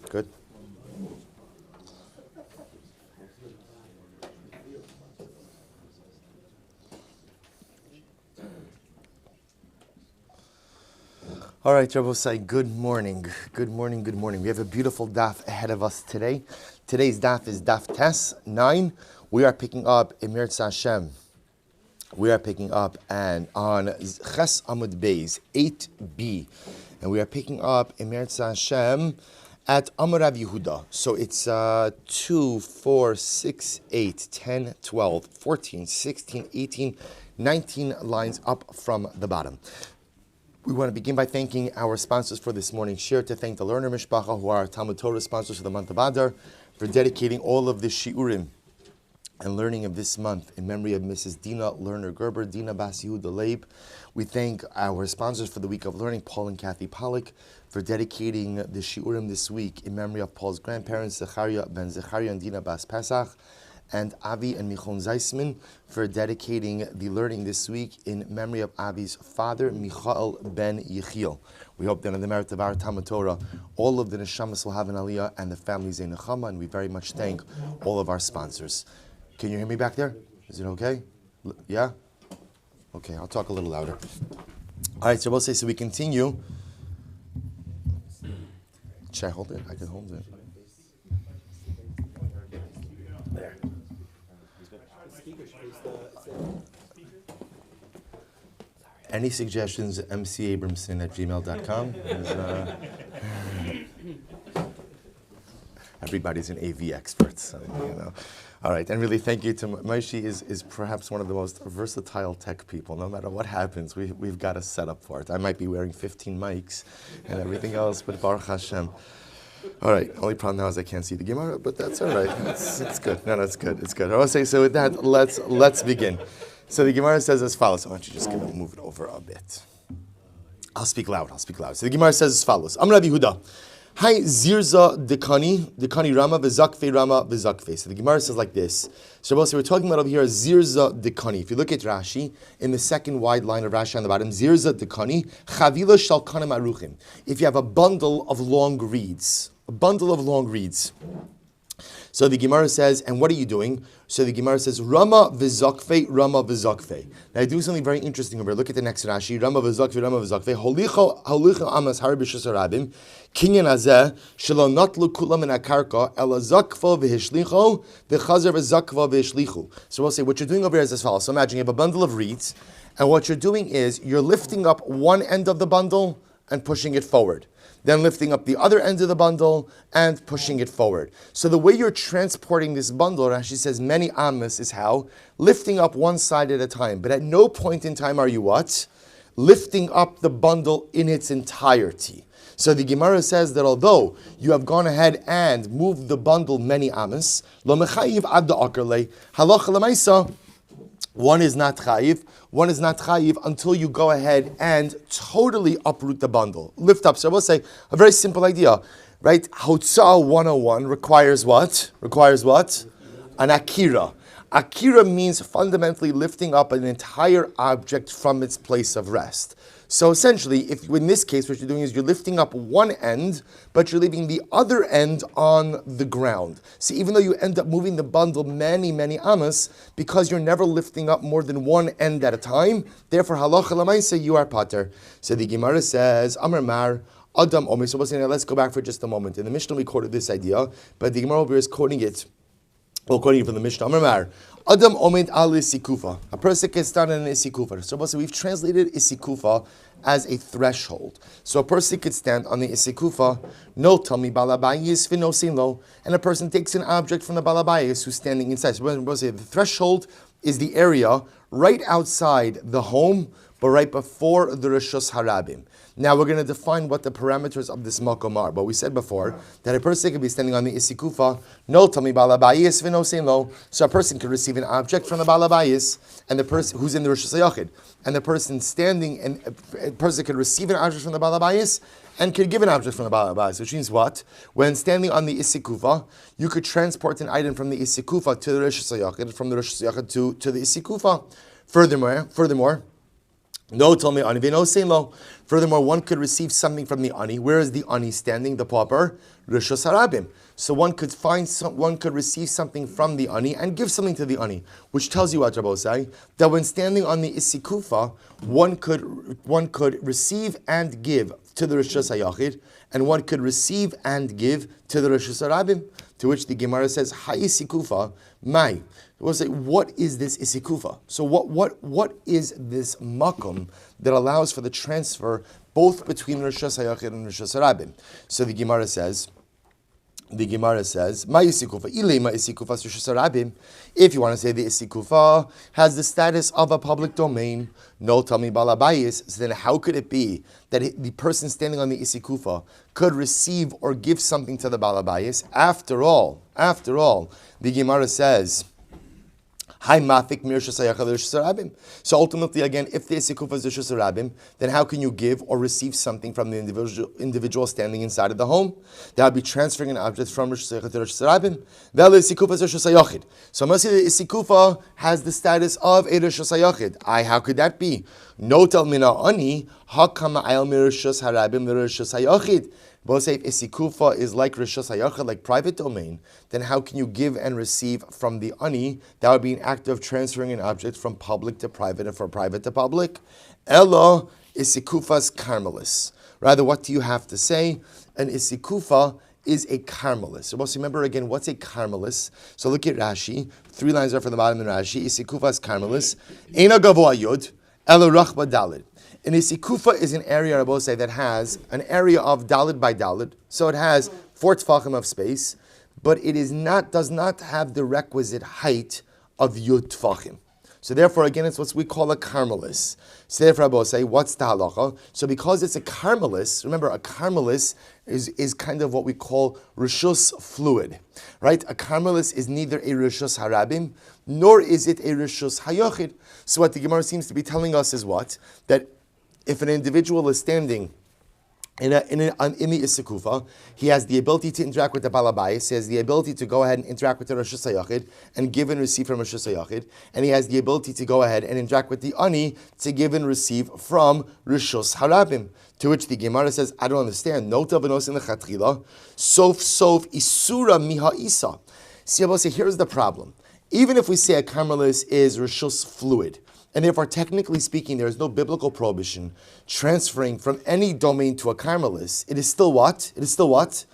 Good. All right, Rabbosai, good morning. Good morning, good morning. We have a beautiful daf ahead of us today. Today's daf is daf Tes 9. We are picking up Emir Hashem. We are picking up and on Ches Amud Beis 8b. And we are picking up Emir Hashem at Amar Rav Yehuda. So it's 2, 4, 6, 8, 10, 12, 14, 16, 18, 19 lines up from the bottom. We want to begin by thanking our sponsors for this morning's share, to thank the Learner Mishpacha, who are our Talmud Torah sponsors for the month of Adar, for dedicating all of the shiurim and learning of this month in memory of Mrs. Dina Lerner Gerber, Dina Bas Yehuda Leib. We thank our sponsors for the week of learning, Paul and Kathy Pollack, for dedicating the shiurim this week in memory of Paul's grandparents, Zechariah ben Zechariah and Dina Bas Pesach, and Avi and Michon Zeisman for dedicating the learning this week in memory of Avi's father, Michael ben Yechiel. We hope that in the merit of our Talmud Torah, all of the neshamas will have an aliyah and the families a nechama, and we very much thank all of our sponsors. Can you hear me back there? Is it okay? Yeah? Okay, I'll talk a little louder. All right, so we'll say, so we continue. Should I hold it? I can hold it. There. Any suggestions, mcabramson@gmail.com. Everybody's an AV expert, so, All right, and really thank you to Maishi is perhaps one of the most versatile tech people. No matter what happens, we've got a setup for it. I might be wearing 15 mics and everything else, but Baruch Hashem. All right, only problem now is I can't see the Gemara, but that's all right. It's good. No, it's good. It's good. I will say, so with that, let's begin. So the Gemara says as follows. Why don't you just move it over a bit? I'll speak loud. So the Gemara says as follows. Amar Rabbi Yehuda. Hi Zirza Dekani Rama V'Zakfe Rama V'Zakfe. So the Gemara says like this. So we're talking about over here Zirza Dekani. If you look at Rashi, in the second wide line of Rashi on the bottom, Zirza Dekani, Chavila Shal Kanim Aruchim. If you have a bundle of long reeds. So the Gemara says, and what are you doing? So the Gemara says, Rama v'zakfe, Rama v'zakfe. Now I do something very interesting over here. Look at the next Rashi. Rama v'zakfe, Rama v'zakfe. Holicho amas har b'shus harabim. Kinyan azeh, shelo natlu kulam in akarka, ela zakvo v'hishlicho, v'chazer v'zakvo v'hishlichu. So we'll say, what you're doing over here is as follows. So imagine you have a bundle of reeds, and what you're doing is, you're lifting up one end of the bundle and pushing it forward. Then lifting up the other end of the bundle and pushing it forward. So the way you're transporting this bundle, Rashi says many amas, is how? Lifting up one side at a time. But at no point in time are you what? Lifting up the bundle in its entirety. So the Gemara says that although you have gone ahead and moved the bundle many amas, lo mechayiv ad da'akarle, halacha l'maisa, one is not chayiv until you go ahead and totally uproot the bundle. Lift up. So I will say a very simple idea, right? Hotzah 101 requires what? An akira. Akira means fundamentally lifting up an entire object from its place of rest. So essentially, if in this case what you're doing is you're lifting up one end, but you're leaving the other end on the ground. So even though you end up moving the bundle many amas, because you're never lifting up more than one end at a time, therefore halacha l'maisa you are pater. So the Gemara says, Amar Mar, Adam Omer. So let's go back for just a moment. In the Mishnah we quoted this idea, but the Gemara over here is quoting it. Well, quoting from the Mishnah, Amar Mar, Adam Omed al isikufa. A person can stand in an isikufa. So we've translated isikufa as a threshold. So a person could stand on the isikufa, no tami balabayis v'nosin lo, and a person takes an object from the balabayis who's standing inside. So we'll say the threshold is the area right outside the home, but right before the Rishus Harabim. Now we're going to define what the parameters of this makom are. But we said before that a person could be standing on the isikufa, no tami balabayis v'nosin lo. So a person could receive an object from the balabayis, and the person who's in the Rishus Hayachid, and the person standing, and a person could receive an object from the balabayis and could give an object from the balabayis. Which means what? When standing on the isikufa, you could transport an item from the isikufa to the Rishus Hayachid, from the Rishus Hayachid to the isikufa. Furthermore. No, told me ani v'no lo. Furthermore, one could receive something from the ani. Where is the ani standing? The pauper, rishos harabim. So one could receive something from the ani and give something to the ani, which tells you what Rabbosai, that when standing on the isikufa, one could receive and give to the rishos hayachid, and one could receive and give to the rishos harabim. To which the Gemara says, "Ha'isikufa mai." We'll say, what is this isikufa? So what is this makom that allows for the transfer both between rishos hayachid and rishos harabim? So the Gemara says, "Ma isikufa ilay ma isikufa rishos harabim." If you want to say the isikufa has the status of a public domain, no tami balabayis. So then, how could it be that the person standing on the isikufa could receive or give something to the balabayis? After all, the Gemara says, so ultimately, again, if the isikufa is rishos harabim, then how can you give or receive something from the individual standing inside of the home? That would be transferring an object from rishos hayachid to rishos harabim. So I must say the isikufa has the status of a rishos hayachid. How could that be? No tel mina ani hakama ayel mirishos harabim mirishos hayachid. Both say if isikufa is like rishos hayachid, like private domain, then how can you give and receive from the ani? That would be an act of transferring an object from public to private and from private to public. Elo isikufas karmelis. Rather, what do you have to say? An isikufa is a karmelis. So remember again, what's a karmelis? So look at Rashi. 3 lines are from the bottom in Rashi. Isikufas karmelis. Eina gavoa yud. Elo rachba dalid. An isikufa is an area, I will say, that has an area of dalid by dalid. So it has 4 tefachim of space, but it does not have the requisite height of yud tefachim. So therefore, again, it's what we call a karmelis. So therefore, I will say, what's the halacha? So because it's a karmelis, remember, a karmelis is kind of what we call rishus fluid, right? A karmelis is neither a rishus harabim, nor is it a rishus hayachid. So what the Gemara seems to be telling us is what? That if an individual is standing in the isikufa, he has the ability to interact with the balabayis, he has the ability to go ahead and interact with the rishos hayachid and give and receive from rishos hayachid, and he has the ability to go ahead and interact with the ani to give and receive from rishos harabim. To which the Gemara says, I don't understand. Nota v'nos in the chatchila, sof isura miha isa. See, I will say, here's the problem. Even if we say a karmelis is rishos fluid, and therefore, technically speaking, there is no biblical prohibition transferring from any domain to a karmelis. It is still what? Asr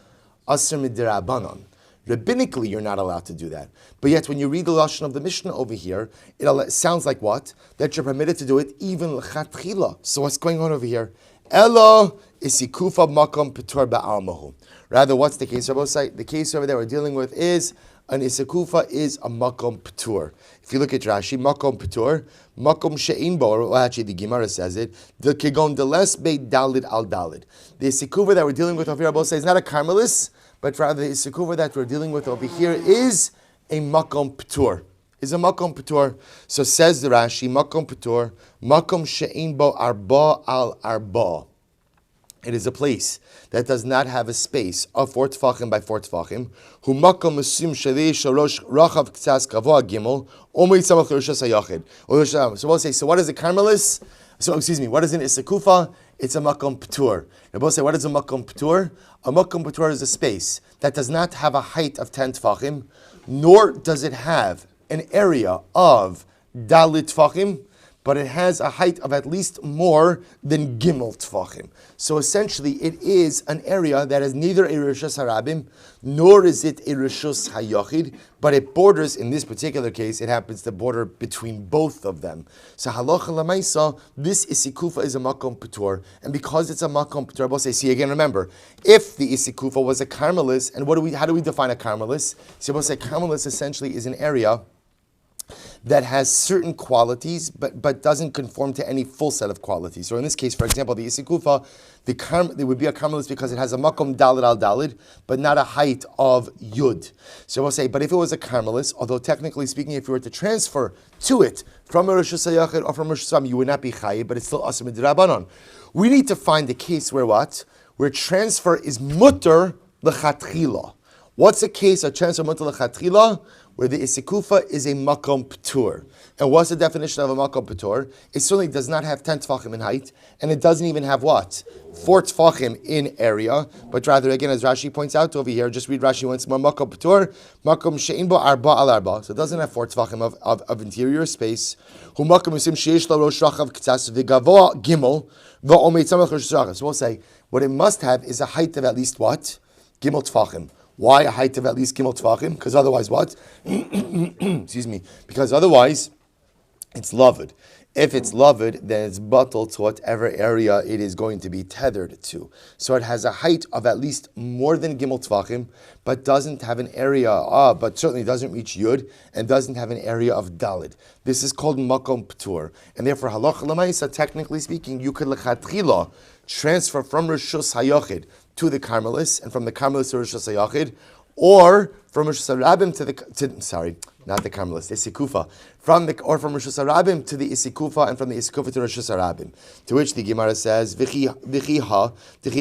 midirabanan. Rabbinically, you're not allowed to do that. But yet, when you read the lashon of the Mishnah over here, it sounds like what? That you're permitted to do it even l'chatchila. So what's going on over here? Elo isikufa makom petur ba'almahu. Rather, what's the case? The case over there we're dealing with is an isikufa is a makom petur. If you look at Rashi, makom petur, makom she'in bo, or actually the Gemara says it, the kegon deles be dalid al dalid. The isikufa that we're dealing with over here, is not a karmelis, but rather the isikufa that we're dealing with over here is a makom petur. Is a makom petur. So says the Rashi, makom petur, makom she'in bo arba al arba. It is a place that does not have a space of 4 tefachim by 4 tefachim. Hu makom mesim shalei shalosh rachav k'tzas kavoa gimel omei tzamach l'rishos hayachid. So we'll say, so what is a karmelis? What is an isikufa? It's a makom petur. And we'll say, what is a makom petur? A makom petur is a space that does not have a height of 10 tefachim, nor does it have an area of dalit tefachim, but it has a height of at least more than gimel tefachim. So essentially, it is an area that is neither a rishos harabim, nor is it a rishos hayachid, but it borders, in this particular case, it happens to border between both of them. So halacha lamaisa, this isikufa is a makom petur, and because it's a makom petur, I will say, see again, remember, if the isikufa was a karmelis, and how do we define a karmelis? So I will say, karmelis essentially is an area that has certain qualities, but doesn't conform to any full set of qualities. So in this case, for example, the isikufa, it would be a karmelis because it has a makom dalid al dalid, but not a height of yud. So we'll say, but if it was a karmelis, although technically speaking, if you were to transfer to it from a rishos hayachid or from a rishos, you would not be chayiv, but it's still asr midrabanan. We need to find a case where what? Where transfer is mutter l'chatchila. What's the case of transfer mutal lechatchila where the isikufa is a makom p'tur? And what's the definition of a makom p'tur? It certainly does not have 10 tefachim in height, and it doesn't even have what? 4 tefachim in area, but rather, again, as Rashi points out over here, just read Rashi once more, makom p'tur, makom she'in bo arba al arba. So it doesn't have 4 tefachim of interior space. Hu makom usim sheish lo rosh rachav k'tzas v'gavoa gimel v'omei tzamach rosh rachav. So we'll say, what it must have is a height of at least what? Gimel tefachim. Why a height of at least gimel tefachim? Because otherwise what? Excuse me. Because otherwise, it's loved. If it's loved, then it's bottled to whatever area it is going to be tethered to. So it has a height of at least more than gimel tefachim, but doesn't have an area, but certainly doesn't reach yud, and doesn't have an area of dalid. This is called makom p'tur. And therefore, halacha l'maisa, technically speaking, you could lechatchila transfer from Rishus HaYachid to the Carmelis, and from the Carmelis to Rishus HaYachid, or from Rishus HaRabim to the Carmelis, the Isikufa, from Rishus HaRabim to the Isikufa, and from the Isikufa to Rishus HaRabim. To which the Gemara says, V'chi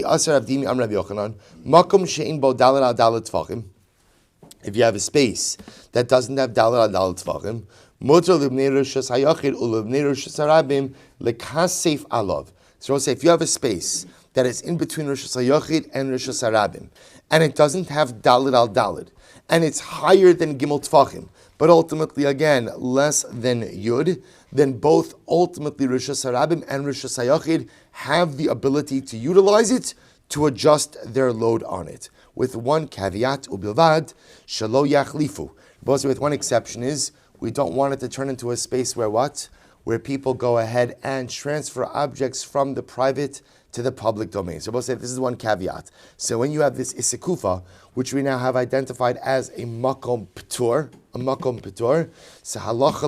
asar avdimi am Rabbi Yochanan, makom she'in bo dalad al dalad tfachim. If you have a space that doesn't have dalad al dalad tfachim, mutar libnei Rishus HaYachid ulibnei Rishus HaRabim lekasef alav. So we'll say, if you have a space that is in between Rishus HaYachid and Rishus HaRabim, and it doesn't have Dalid al Dalid, and it's higher than Gimel Tfachim, but ultimately, again, less than Yud, then both ultimately Rishus HaRabim and Rishus HaYachid have the ability to utilize it to adjust their load on it. With one caveat, ubilvad, shalo yachlifu. But with one exception is, we don't want it to turn into a space where what? Where people go ahead and transfer objects from the private to the public domain. So we'll say this is one caveat. So when you have this isikufa, which we now have identified as a makom p'tur, so halacha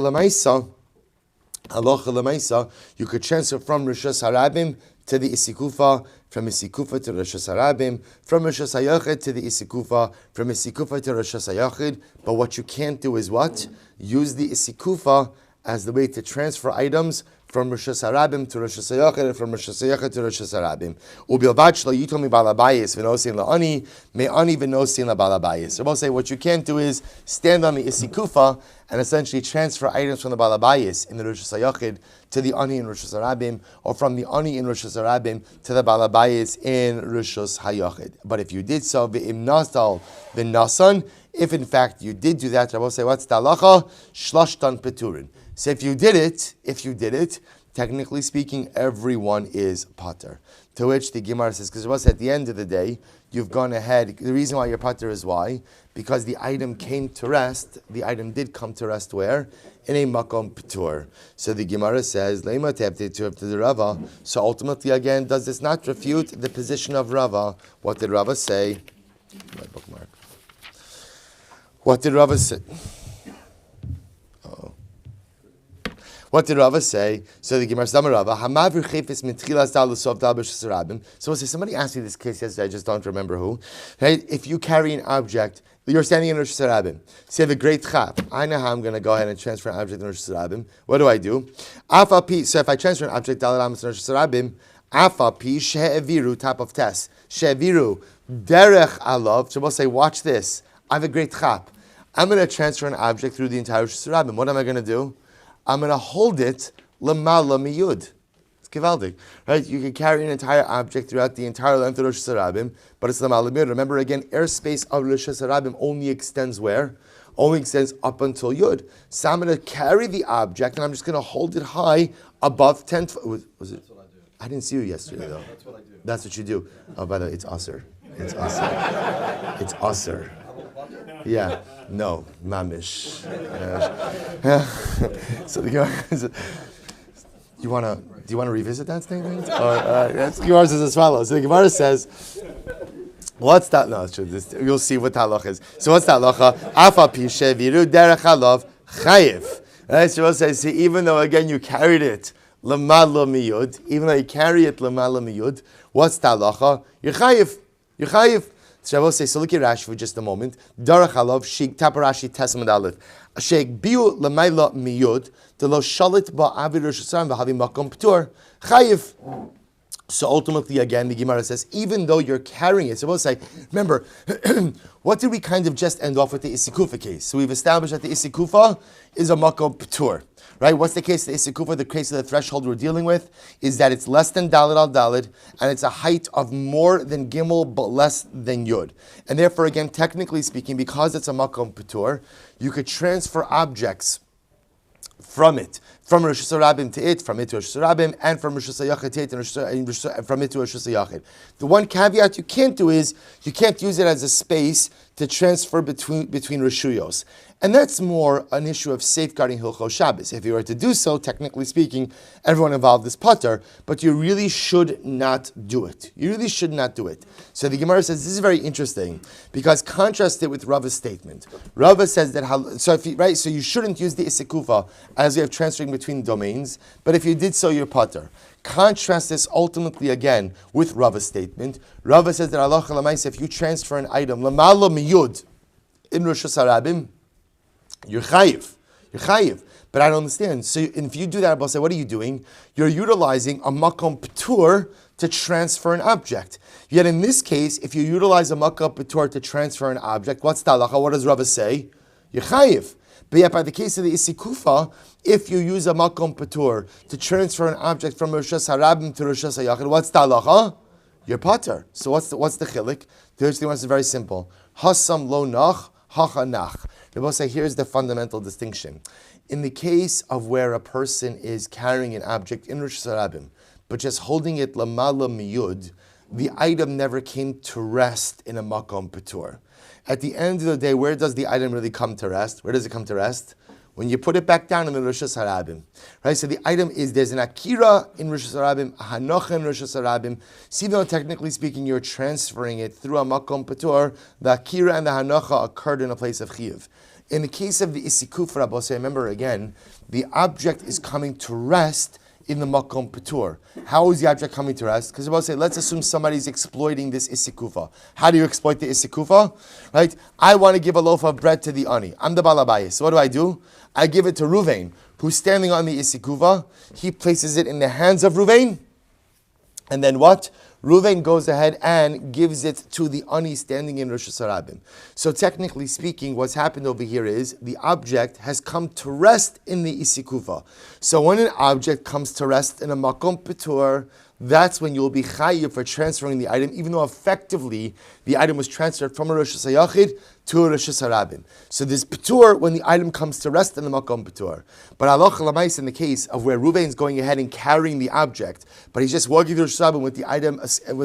l'maisa, you could transfer from Rishus HaRabim to the isikufa, from isikufa to Rishus HaRabim, from Rishus HaYachid to the isikufa, from isikufa to Rishus HaYachid. But what you can't do is what? Use the isikufa as the way to transfer items from Rishus HaRabim to Rishus HaYachid, and from Rishus HaYachid to Rishus HaRabim. Ubilvad shlo yitomi balabayis v'nosin la'ani me'ani v'nosin la'balabayis. So we'll say what you can't do is stand on the isikufa and essentially transfer items from the balabayis in the Rishus HaYachid to the ani in Rishus HaRabim, or from the ani in Rishus HaRabim to the balabayis in Rishus HaYachid. But if you did so, v'im nasal v'nasan, if in fact you did do that, I will say what's the halacha? Shlashtan peturin. So if you did it, technically speaking, everyone is pater. To which the Gemara says, because at the end of the day, you've gone ahead. The reason why you're pater is why? Because the item came to rest. The item did come to rest where? In a makom p'tur. So the Gemara says, Leima tevte to the Rava. So ultimately, again, does this not refute the position of Rava? What did Rava say? My bookmark. What did Rava say? What did Rava say? So the Gemara says, Rava, Hamavir chefes mitchilas dal l'sof dal b'shus harabim. So somebody asked me this case yesterday, I just don't remember who. Right? If you carry an object, you're standing in Rosh Hashanah. So you have a great chap. I know how I'm going to go ahead and transfer an object in Rosh Hashanah. What do I do? So if I transfer an object, dal l'amos in Rosh Hashanah, afapi she'eviru, top of test. She'eviru, derech alav. So we'll say, watch this. I have a great chap. I'm going to transfer an object through the entire Rosh Hashanah. What am I going to do? I'm going to hold it lamala miyud. It's givaldik, right? You can carry an entire object throughout the entire length of Rosh Hashanah, but it's lamala miyud. Remember again, airspace of Rosh Hashanah only extends where? Only extends up until yud. So I'm going to carry the object and I'm just going to hold it high above 10. Was it? That's what I do. I didn't see you yesterday though. That's what I do. That's what you do. Oh, by the way, it's usher. It's usher. It's usher. Yeah, no, mamish. So the Gemara do you want to revisit that statement? The Gemara says as follows. So the Gemara says, what's that? No, it's true. You'll see what halacha is. So what's that halacha? Afa pishe viru derech halav chayiv. Right? So we'll say, see, even though again you carried it lamala miyud, even though you carry it lamala miyud, what's that halacha? You're chayiv. You're chayiv. So I will say, so look at Rashi for just a moment. Darach halav shig taparashi tesmad aleph. Sheg biu lamayla miyud de lo shalit ba avi Rosh Hashanah v'havi makom p'tur chayiv. So ultimately, again, the Gemara says, even though you're carrying it, so we'll say, remember, what did we kind of just end off with the Isikufa case? So we've established that the Isikufa is a makom p'tur, right? What's the case of the Isikufa? The case of the threshold we're dealing with is that it's less than Daled al Daled, and it's a height of more than Gimel, but less than Yud. And therefore, again, technically speaking, because it's a makom p'tur, you could transfer objects from it, from Rosh Hashanah to it, from it to Rosh Hashanah, and from Rosh Hashanah to it, and from it to Rosh Hashanah. The one caveat you can't do is you can't use it as a space to transfer between Rishuyos. And that's more an issue of safeguarding Hilchos Shabbos. If you were to do so, technically speaking, everyone involved is Potter, but you really should not do it. You really should not do it. So the Gemara says, this is very interesting, because contrast it with Rava's statement. Rava says that, so you shouldn't use the Isikufa as you have transferring between domains, but if you did so, you're Potter. Contrast this ultimately again with Rava's statement. Rava says that halacha l'maisa, if you transfer an item lamala miyud in Rosh Hashanah, you're chayiv. You're chayiv. But I don't understand. So if you do that, I'll say, what are you doing? You're utilizing a makom p'tur to transfer an object. Yet in this case, if you utilize a makom p'tur to transfer an object, what's the halacha? What does Rava say? You're chayiv. But yet by the case of the Isikufa, if you use a makom p'tur to transfer an object from Rosh Hashanah to Rosh Hashanah, what's the halacha? You're pater. So what's the chilik? The first thing is very simple. Hasam lo nach, hacha nach. They both say here's the fundamental distinction. In the case of where a person is carrying an object in Rosh Hashanah, but just holding it lamala miyud, the item never came to rest in a makom p'tur. At the end of the day, where does the item really come to rest? Where does it come to rest? When you put it back down in the Rosh Hashanah. Right? So the item is, there's an akira in Rosh Hashanah, a hanocha in Rosh Hashanah. So even though technically speaking you're transferring it through a makom p'tur, the akira and the hanocha occurred in a place of chiyuv. In the case of the Isikufa, Rabbi, remember again, the object is coming to rest in the makom p'tur. How is the object coming to rest? Because Rabbi say, let's assume somebody's exploiting this Isikufa. How do you exploit the Isikufa? Right? I want to give a loaf of bread to the ani. I'm the balabayis. So what do? I give it to Ruvain, who's standing on the Isikuva. He places it in the hands of Ruvain. And then what? Ruvain goes ahead and gives it to the ani standing in Rosh Hashanah. So technically speaking, what's happened over here is the object has come to rest in the Isikufa. So when an object comes to rest in a makom p'tur, that's when you'll be chayiv for transferring the item, even though effectively the item was transferred from a Rosh Hashanah to a Rosh Hashanah. So there's p'tur when the item comes to rest in the makom p'tur. But halacha l'maisa in the case of where Ruvain's going ahead and carrying the object, but he's just walking through Rosh Hashanah with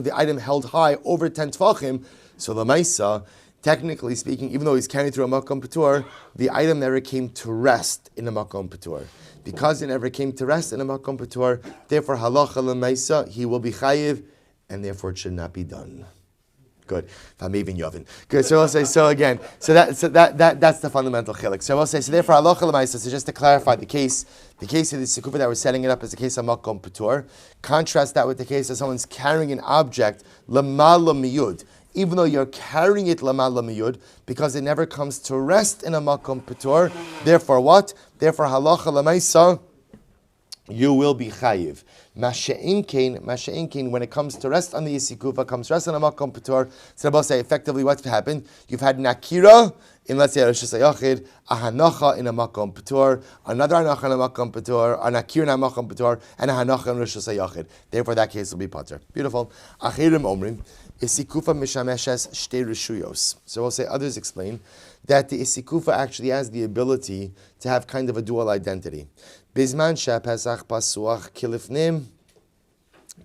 the item held high over 10 tefachim, so l'maisa, technically speaking, even though he's carrying through a makom p'tur, the item never came to rest in a makom p'tur. Because it never came to rest in a makom p'tur, therefore halacha l'maisa, he will be chayiv, and therefore it should not be done. Good. Good. So I'll say, that's the fundamental chilik. So I'll say, so therefore halacha l'maisa, so just to clarify the case of the Sikufa that we're setting it up is the case of makom p'tur. Contrast that with the case of someone's carrying an object lamala miyud. Even though you're carrying it lamala miyud, because it never comes to rest in a makom p'tur, therefore what? Therefore halacha l'maisa, you will be chayiv. Masha'in kain, when it comes to rest on the Isikufa, comes to rest on a makom p'tur, so Rabbi say effectively what's happened? You've had an akira in, let's say, Rosh Hashanah, a hanacha in a makom p'tur, another hanacha in a makom p'tur, an akira in a makom p'tur, and a hanacha in Rosh Hashanah. Therefore that case will be pater. Beautiful. Achirim omrim, Isikufa mishameshes shtei rishuyos. So we'll say, others explain that the Isikufa actually has the ability to have kind of a dual identity. Bizman sheh Pesach pasuach kilifnim,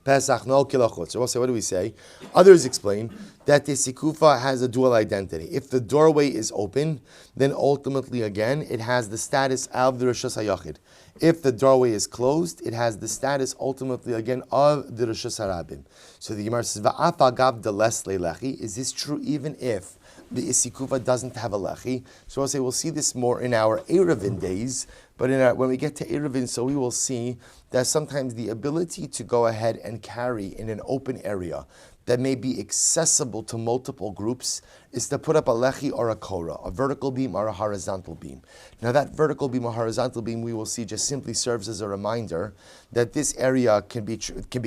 Pesach no kilachot. So we'll say, what do we say? Others explain that the Isikufa has a dual identity. If the doorway is open, then ultimately again, it has the status of the Rosh Hashanah. If the doorway is closed, it has the status ultimately again of the Rosh Hashanah. So the Gemara says, Va'afa gav de les lechi. Is this true even if the Isikufa doesn't have a lechi? So I'll say we'll see this more in our Erevin days, but when we get to Erevin, so we will see that sometimes the ability to go ahead and carry in an open area that may be accessible to multiple groups is to put up a lechi or a kora, a vertical beam or a horizontal beam. Now that vertical beam or horizontal beam, we will see, just simply serves as a reminder that this area can be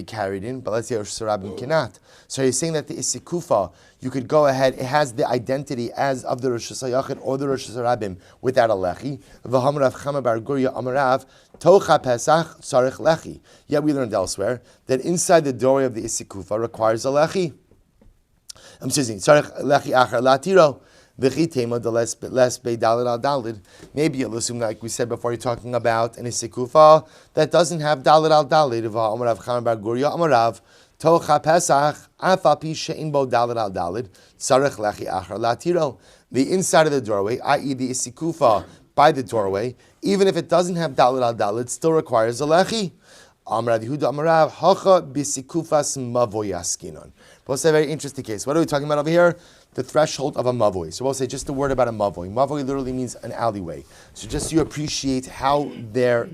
carried in, but let's say Rosh Hashanah cannot. So you're saying that the isikufa, you could go ahead, it has the identity as of the Rosh Hashanah or the Rosh Hashanah without a lechi. V'ham Rav Chama bar Gurya amarav tocha pesach tzarich lechi. Yet we learned elsewhere that inside the doorway of the isikufa requires a lechi. I'm saying, maybe you'll assume, like we said before, you're talking about an isikufa that doesn't have dalid al dalid. The inside of the doorway, i.e. the isikufa by the doorway, even if it doesn't have dalid al dalid, still requires a lechi. Amrav Yehuda Amarav Hacha Bisikufas Mavoy Askinon. We'll say a very interesting case. What are we talking about over here? The threshold of a mavoy. So we'll say just a word about a mavoy. Mavoy literally means an alleyway. So just so you appreciate how their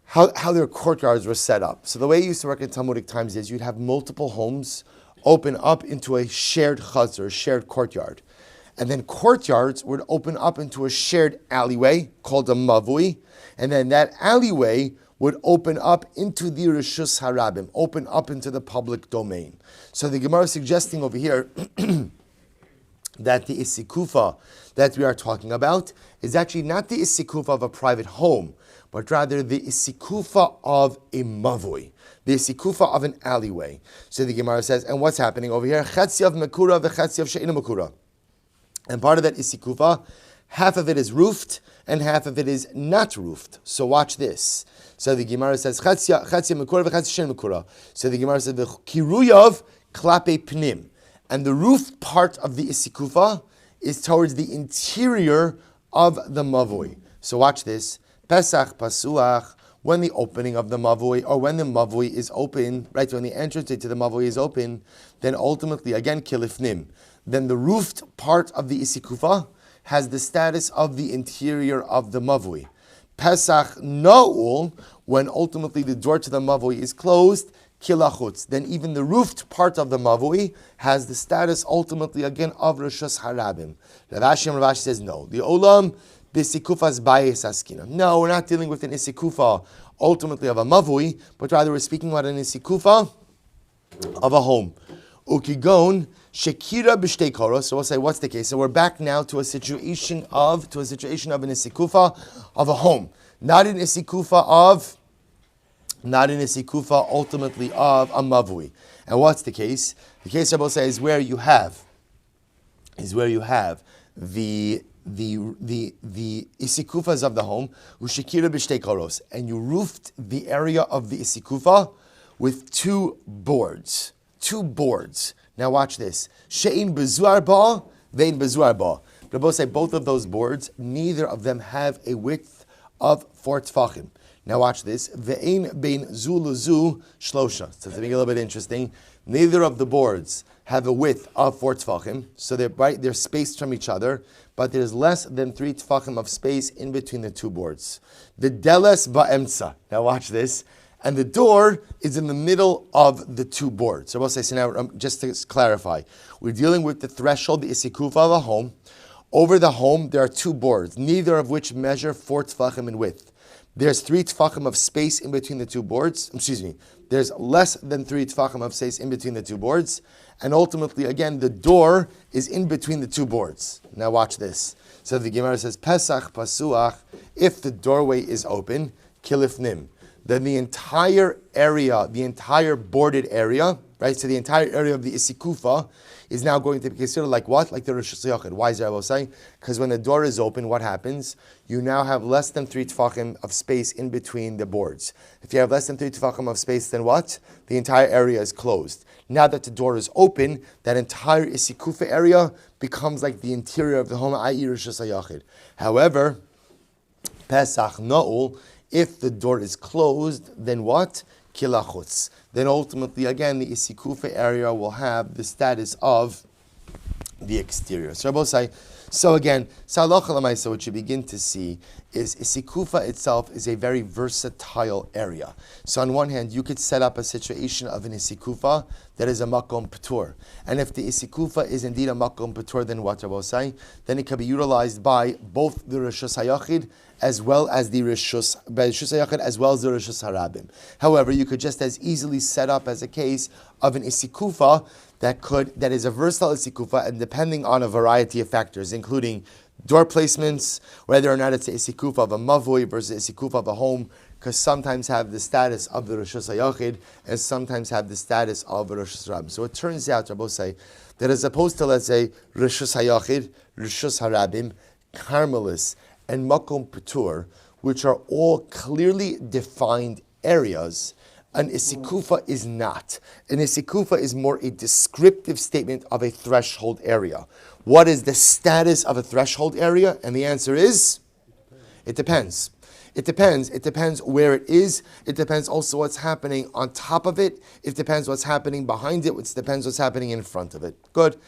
courtyards were set up. So the way it used to work in Talmudic times is you'd have multiple homes open up into a shared chazar, shared courtyard. And then courtyards would open up into a shared alleyway called a mavui. And then that alleyway would open up into the Rishus Harabim, open up into the public domain. So the Gemara is suggesting over here that the isikufa that we are talking about is actually not the isikufa of a private home, but rather the isikufa of a mavui, the isikufa of an alleyway. So the Gemara says, and what's happening over here? Chetzi of mekura v'chetzi of she'ina mekura. And part of that isikufa, half of it is roofed and half of it is not roofed. So watch this. So the Gemara says, Chatzia mekura v'chatzia she'ena mekura. So the Gemara says, Kiruyav klape pnim. And the roof part of the isikufa is towards the interior of the mavoi. So watch this. Pesach pasuach, when the opening of the mavoi, or when the mavoi is open, right, when the entrance to the mavoi is open, then ultimately, again, kilifnim. Then the roofed part of the isikufa has the status of the interior of the mavui. Pesach Na'ul, when ultimately the door to the mavui is closed, kilachutz. Then even the roofed part of the mavui has the status ultimately again of Rishus Harabim. Rav Ashi says no. The olam b'sikufas bayis askina. No, we're not dealing with an isikufa ultimately of a mavui, but rather we're speaking about an isikufa of a home. Ukigon Shekira b'shtei koros. So we'll say, what's the case? So we're back now to a situation of an isikufa of a home, not an isikufa ultimately of a mavui. And what's the case? The case I will say is where you have the isikufas of the home, ushekira b'shtei koros, and you roofed the area of the isikufa with two boards. Now watch this. She'in bezuar ba, vein bezuar ba. But both say both of those boards, neither of them have a width of 4 tfachim. Now watch this. Ve'in bein zu lezu shlosha. So it's a little bit interesting. Neither of the boards have a width of 4 tfachim. So they're spaced from each other, but there's less than 3 tfachim of space in between the two boards. The deles ba'emtza. Now watch this. And the door is in the middle of the two boards. So we'll say, so now, just to clarify, we're dealing with the threshold, the isikufa of a home. Over the home, there are two boards, neither of which measure 4 tfachim in width. There's 3 tfachim of space in between the two boards. There's less than 3 tfachim of space in between the two boards. And ultimately, again, the door is in between the two boards. Now watch this. So the Gemara says, Pesach pasuach, if the doorway is open, kilifnim. Then the entire area, the entire boarded area, right? So the entire area of the isikufa is now going to be considered like what? Like the Rosh Hashanah. Why is that? I will say, because when the door is open, what happens? You now have less than 3 tfachim of space in between the boards. If you have less than 3 tfachim of space, then what? The entire area is closed. Now that the door is open, that entire isikufa area becomes like the interior of the home, i.e. Rosh Hashanah. However, Pesach Na'ul, if the door is closed, then what? Kilachutz. Then ultimately, again, the isikufa area will have the status of the exterior. So Rabbi say, so again, halacha l'maisa, what you begin to see is isikufa itself is a very versatile area. So on one hand, you could set up a situation of an isikufa that is a makom patur. And if the isikufa is indeed a makom patur, then what Rabbi say? Then it can be utilized by both the rishus hayachid as well as the rishus hayachid as well as the rishus harabim. However, you could just as easily set up as a case of an isikufa that is a versatile isikufa, and depending on a variety of factors, including door placements, whether or not it's a isikufa of a mavui versus a isikufa of a home, because sometimes have the status of the rishus hayachid and sometimes have the status of a rishus harabim. So it turns out, Rabbi say, that as opposed to, let's say, rishus hayachid, rishus harabim, karmelis, and makom patur, which are all clearly defined areas, an isikufa is not. An isikufa is more a descriptive statement of a threshold area. What is the status of a threshold area? And the answer is, it depends. It depends. It depends where it is. It depends also what's happening on top of it. It depends what's happening behind it. It depends what's happening in front of it. Good.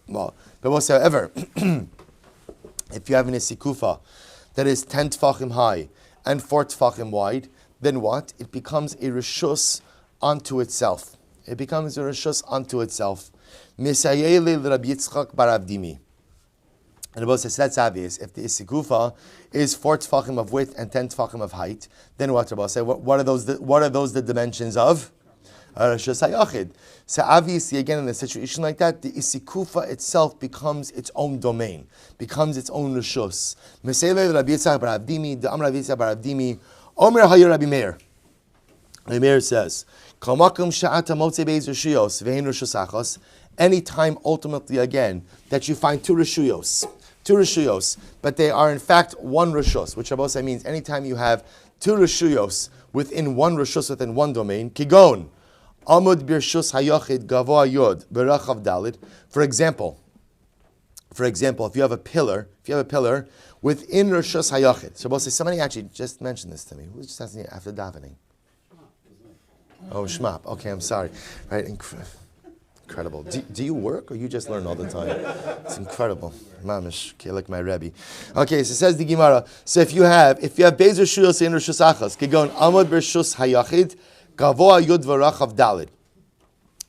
Well, but whatsoever, if you have an isikufa that is 10 tfachim high and 4 tfachim wide, then what? It becomes a rishus unto itself. It becomes a rishus unto itself. Misayele Rabbi Yitzchak bar Avdimi. And the Rebbe says that's obvious. If the isikufa is 4 tfachim of width and 10 tfachim of height, then what Rebbe say? What are those? What are those the dimensions of? Rishus hayachid. So obviously, again, in a situation like that, the isikufa itself becomes its own domain, becomes its own rishus. Mesele Rabbi Yitzchak bar Avdimi, the Rabbi Yitzchak bar Avdimi, Omer Hayir Rabbi Meir. Rabbi Meir says, Kamakum sha'ata motze beis rishuyos ve'en rishus achos. Anytime, ultimately, again, that you find two rishuyos, but they are in fact one rishus, which Rabbi means anytime you have two rishuyos within one rishus, within one domain, kigon. Amud birshus hayachid gavoa yod berachav dalid. For example, if you have a pillar within rishus hayachid. So somebody actually just mentioned this to me. Who just asked me after davening? Oh, Shmap. Okay, I'm sorry. Right, incredible. Do you work or you just learn all the time? It's incredible. Mamish, okay, like my Rebbe. Okay, so it says the Gemara. So if you have bezer shuyos in rishus achas, kigon amud birshus hayachid. Gavoa Yud V'Rachav Dalid.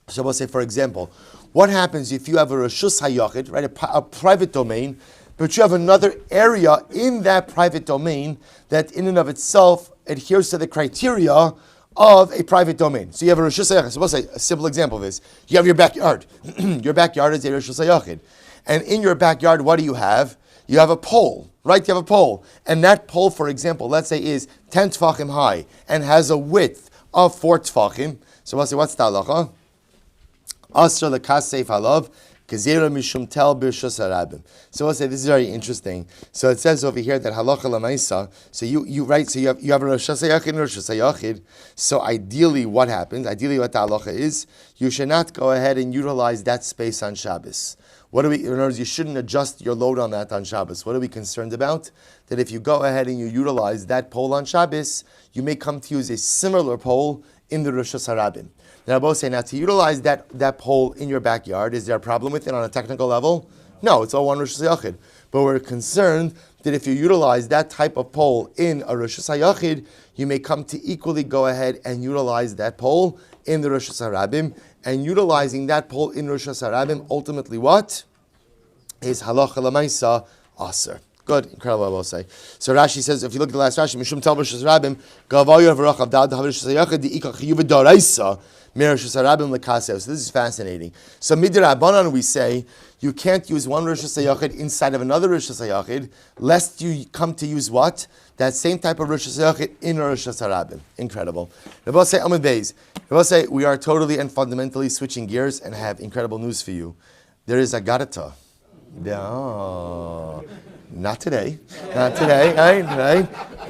So we'll say, for example, what happens if you have a Rishus Hayachid, right, a private domain, but you have another area in that private domain that in and of itself adheres to the criteria of a private domain. So you have a Rishus Hayachid. So we'll say, a simple example of this. You have your backyard. Your backyard is a Rishus Hayachid. And in your backyard, what do you have? You have a pole, right? You have a pole. And that pole, for example, let's say is 10 tfachim high and has a width of 4 tfachim. So we'll say, what's the halacha? Asr lekasef halav gezera mishum tel birshus harabim. So we'll say, this is very interesting. So it says over here that halacha lamaisa. So you have a rishus hayachid and rishus hayachid. So ideally, what happens? Ideally, what the halacha is, you should not go ahead and utilize that space on Shabbos. In other words, you shouldn't adjust your load on that on Shabbos. What are we concerned about? That if you go ahead and you utilize that pole on Shabbos, you may come to use a similar pole in the Rishus Harabim. Now, both say, now to utilize that pole in your backyard, is there a problem with it on a technical level? No, it's all one Rishus Hayachid. But we're concerned that if you utilize that type of pole in a Rishus Hayachid, you may come to equally go ahead and utilize that pole in the Rishus Harabim. And utilizing that pole in Rishus Harabim, ultimately what? Is halacha l'maisa aser. Good, incredible, I will say. So Rashi says, if you look at the last Rashi, Mishum Tel Rishus Harabim, Gavayu V'Rachav Dad Rishus Hayachid Di'ika Chiyuv D'Oraisa Mir Rishus Harabim L'Kaseo. So this is fascinating. So Midrabanan we say you can't use one Rishus Hayachid inside of another Rishus Hayachid, lest you come to use what? That same type of Rishus Hayachid in Rishus Harabim. Incredible. Rabbi say Amud Beis. Rabbi say we are totally and fundamentally switching gears and have incredible news for you. There is a Gadata. Oh, not today, right?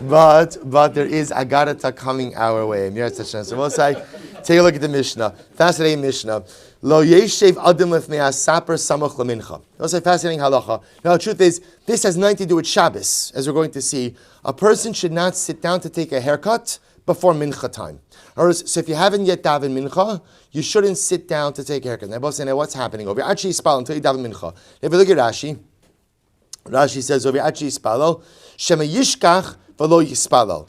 But there is Agadata coming our way. So we'll say, take a look at the Mishnah. Fascinating Mishnah. Lo yeshev adam lefnei hasaper samoch lemincha. We'll say fascinating halacha. Now the truth is, this has nothing to do with Shabbos, as we're going to see. A person should not sit down to take a haircut before mincha time. So if you haven't yet daven mincha, you shouldn't sit down to take a haircut. Now, both say, now what's happening over here? Actually, spal until you daven mincha. If you look at Rashi, Rashi says over here, actually spalo, shema yishkach v'lo yispalo.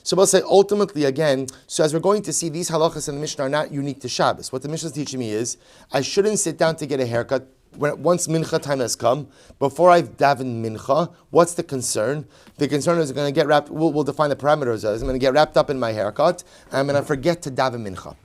So we'll say ultimately again, so as we're going to see, these halachas in the Mishnah are not unique to Shabbos. What the Mishnah is teaching me is, I shouldn't sit down to get a haircut once mincha time has come, before I've davened mincha. What's the concern? The concern is going to get wrapped, we'll define the parameters as, I'm going to get wrapped up in my haircut, and I'm going to forget to daven mincha.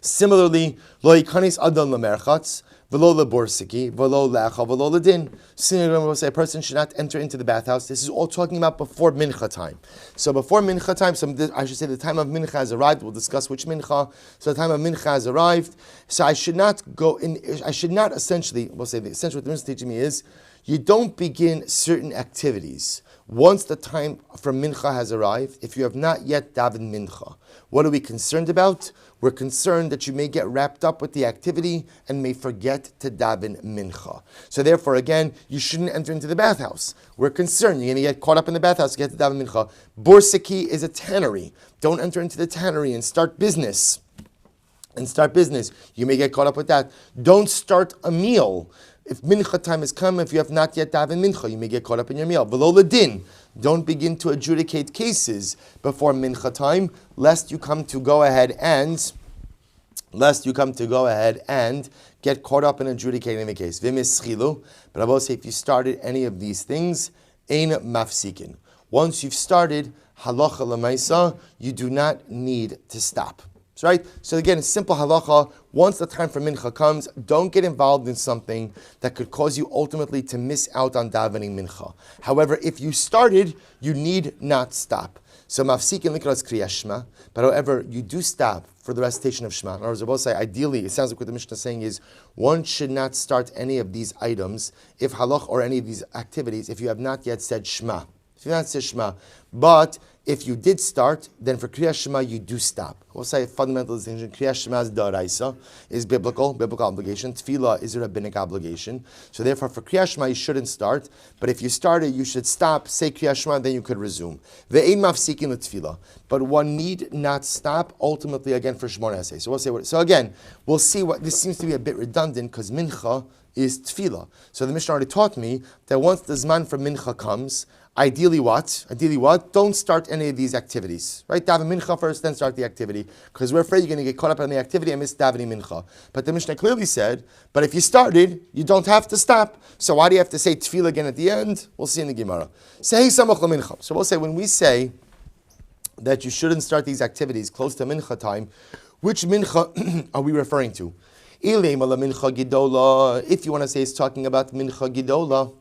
Similarly, lo yikanis adon lemerchatz, v'lo leborsiki, v'lo lecha, v'lo ledin. Similarly, we'll say a person should not enter into the bathhouse. This is all talking about before mincha time. So before mincha time, I should say the time of mincha has arrived. We'll discuss which mincha. So the time of mincha has arrived. So I should not go in. I should not essentially. We'll say the essential what the Mishnah is teaching me is, you don't begin certain activities once the time for mincha has arrived, if you have not yet davened mincha. What are we concerned about? We're concerned that you may get wrapped up with the activity and may forget to daven mincha. So therefore, again, you shouldn't enter into the bathhouse. We're concerned you're going to get caught up in the bathhouse to get to daven mincha. Borsiki is a tannery. Don't enter into the tannery and start business. You may get caught up with that. Don't start a meal. If mincha time has come, if you have not yet daven mincha, you may get caught up in your meal. V'lo ledin. Don't begin to adjudicate cases before mincha time, lest you come to go ahead and get caught up in adjudicating the case. V'mis schilu. But I will say, if you started any of these things, ein mafsikin. Once you've started halacha lemaisa, you do not need to stop. Right? So again, simple halacha, once the time for mincha comes, don't get involved in something that could cause you ultimately to miss out on davening mincha. However, if you started, you need not stop. So mafsikin likras kriyas shema, but however, you do stop for the recitation of Shema. In other words, I will say, ideally, it sounds like what the Mishnah is saying is, one should not start any of these items, if halach or any of these activities, if you have not yet said Shema. If you have not said Shema. But if you did start, then for Kriyas Shema you do stop. We'll say a fundamental distinction. Kriyas Shema is daraisa, is biblical obligation. Tefillah is a rabbinic obligation. So therefore, for Kriyas Shema you shouldn't start. But if you started, you should stop, say Kriyas Shema, then you could resume. Ve'ein mafsikin l'tefillah. But one need not stop. Ultimately, again for Shemona Esei. So we'll say what. So again, we'll see what this seems to be a bit redundant because mincha is tefillah. So the Mishnah already taught me that once the zman for mincha comes, ideally what? Don't start any of these activities. Right? Daven mincha first, then start the activity. Because we're afraid you're going to get caught up in the activity and miss davening mincha. But the Mishnah clearly said, but if you started, you don't have to stop. So why do you have to say tefillah again at the end? We'll see in the Gemara. Say samach mincha. So we'll say, when we say that you shouldn't start these activities close to mincha time, which mincha are we referring to? If you want to say it's talking about mincha gidola,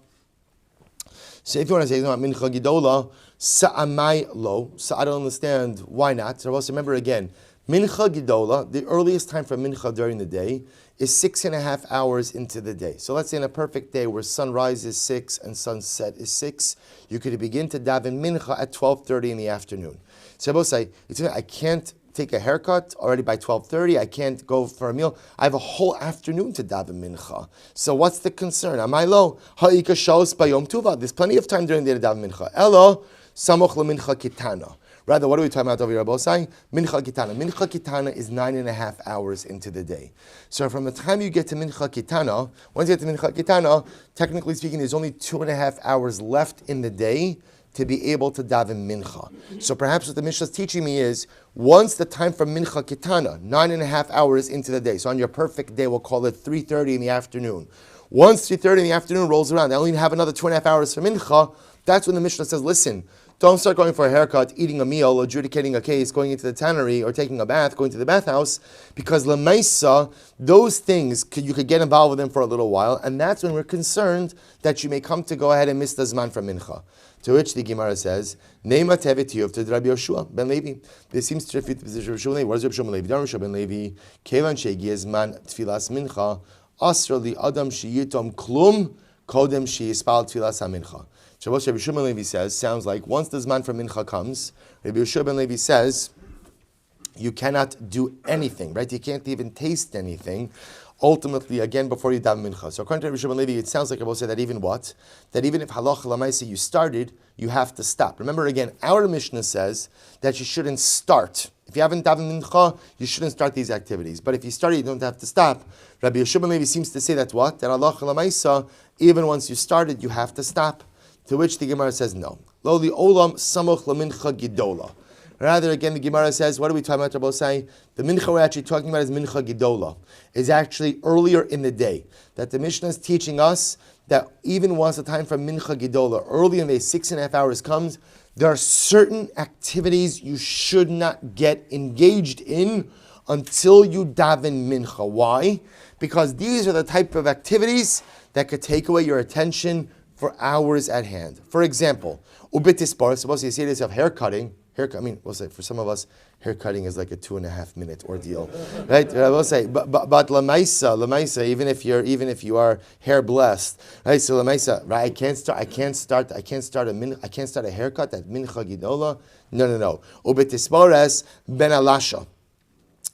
so if you want to say it's about mincha gidola, sa'amai lo, so I don't understand why not. So also remember again, mincha gidola, the earliest time for mincha during the day is 6.5 hours into the day. So let's say in a perfect day where sunrise is 6 and sunset is 6, you could begin to daven mincha at 12:30 in the afternoon. So I will say, I can't take a haircut already by 12:30. I can't go for a meal. I have a whole afternoon to daven mincha. So what's the concern? Am I low? Ha'ika shos bayom tuva. There's plenty of time during the day to daven mincha. Elo samoch lemincha kitana. Rather, what are we talking about over here, Rabbi? Mincha kitana. Mincha kitana is 9.5 hours into the day. So from the time you get to mincha kitana, once you get to mincha kitana, technically speaking, there's only 2.5 hours left in the day to be able to daven mincha. So perhaps what the Mishnah is teaching me is, once the time for mincha kitana, 9.5 hours into the day, so on your perfect day, we'll call it 3:30 in the afternoon. Once 3:30 in the afternoon rolls around, I only have another 2.5 hours for mincha. That's when the Mishnah says, listen, don't start going for a haircut, eating a meal, adjudicating a case, going into the tannery, or taking a bath, going to the bathhouse, because lemaisa, those things, you could get involved with them for a little while, and that's when we're concerned that you may come to go ahead and miss the zman for mincha. To which the Gemara says, Neima tevet yov to Rabbi Yoshua ben Levi. This seems to refute the position of Rabbi Shmuel ben Levi. What is Rabbi Shmuel ben Levi? Rabbi Shmuel ben Levi, Kevan shegi zman tfilas mincha, asra li adam sheyitom klum, kodem sheyispal tfilas hamincha. So what Rabbi Shmuel ben Levi says sounds like once the zman for mincha comes, Rabbi Shmuel ben Levi says, you cannot do anything, right? You can't even taste anything ultimately, again, before you daven mincha. So according to Rabbi Shmuel Silber, it sounds like I will say that even what? That even if halacha l'maisa you started, you have to stop. Remember again, our Mishnah says that you shouldn't start. If you haven't daven mincha, you shouldn't start these activities. But if you started, you don't have to stop. Rabbi Shmuel Silber seems to say that what? That halacha l'maisa, even once you started, you have to stop. To which the Gemara says no. Lo li olam samoch lamincha gidola. Rather, again, the Gemara says, what are we talking about, Rabbi Say? The mincha we're actually talking about is mincha gidola. Is actually earlier in the day. That the Mishnah is teaching us that even once the time for mincha gidola, early in the day, 6.5 hours comes, there are certain activities you should not get engaged in until you daven mincha. Why? Because these are the type of activities that could take away your attention for hours at hand. For example, ubitis bar, suppose you say this of hair cutting. I mean, we'll say for some of us, hair cutting is like a 2.5 minute ordeal, right? We'll say, but lamaisa, even if you are hair blessed, right? So lamaisa, right? I can't start a haircut at mincha gidola. No. Ubitispares ben alasha.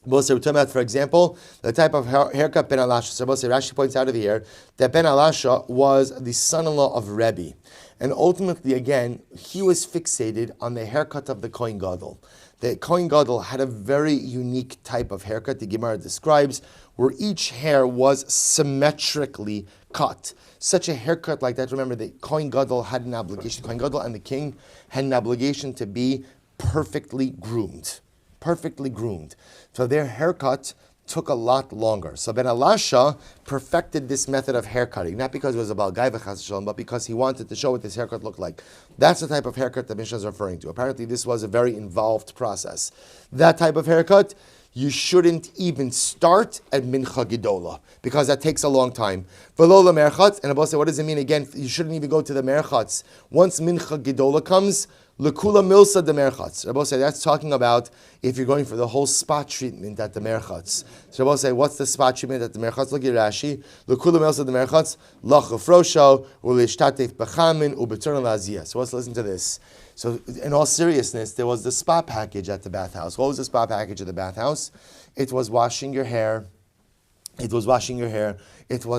We're talking about, for example, the type of haircut Ben Alasha. So Rashi points out over here that Ben Alasha was the son-in-law of Rebbe. And ultimately, again, he was fixated on the haircut of the Kohen Gadol. The Kohen Gadol had a very unique type of haircut, the Gemara describes, where each hair was symmetrically cut. Such a haircut like that, remember, the Kohen Gadol had an obligation, Kohen Gadol and the king had an obligation to be perfectly groomed. So their haircut took a lot longer. So Ben Alasha perfected this method of haircutting, not because it was about Gai v'chas v'shalom, but because he wanted to show what this haircut looked like. That's the type of haircut the Mishnah is referring to. Apparently this was a very involved process. That type of haircut, you shouldn't even start at Mincha Gidola, because that takes a long time. V'lo le'merchatz, and Abba said, what does it mean again? You shouldn't even go to the merchatz. Once Mincha Gidola comes, Lekula milsa de merchatz. Rabbi say that's talking about if you're going for the whole spot treatment at the merchatz. So Rabbi say, what's the spot treatment at the merchatz? Look at Rashi. Lekula milsa de merchatz lachafrosho ulishtatef bechamin ubeternal aziyah. So let's listen to this. So in all seriousness, there was the spa package at the bathhouse. What was the spa package at the bathhouse? It was washing your hair. It was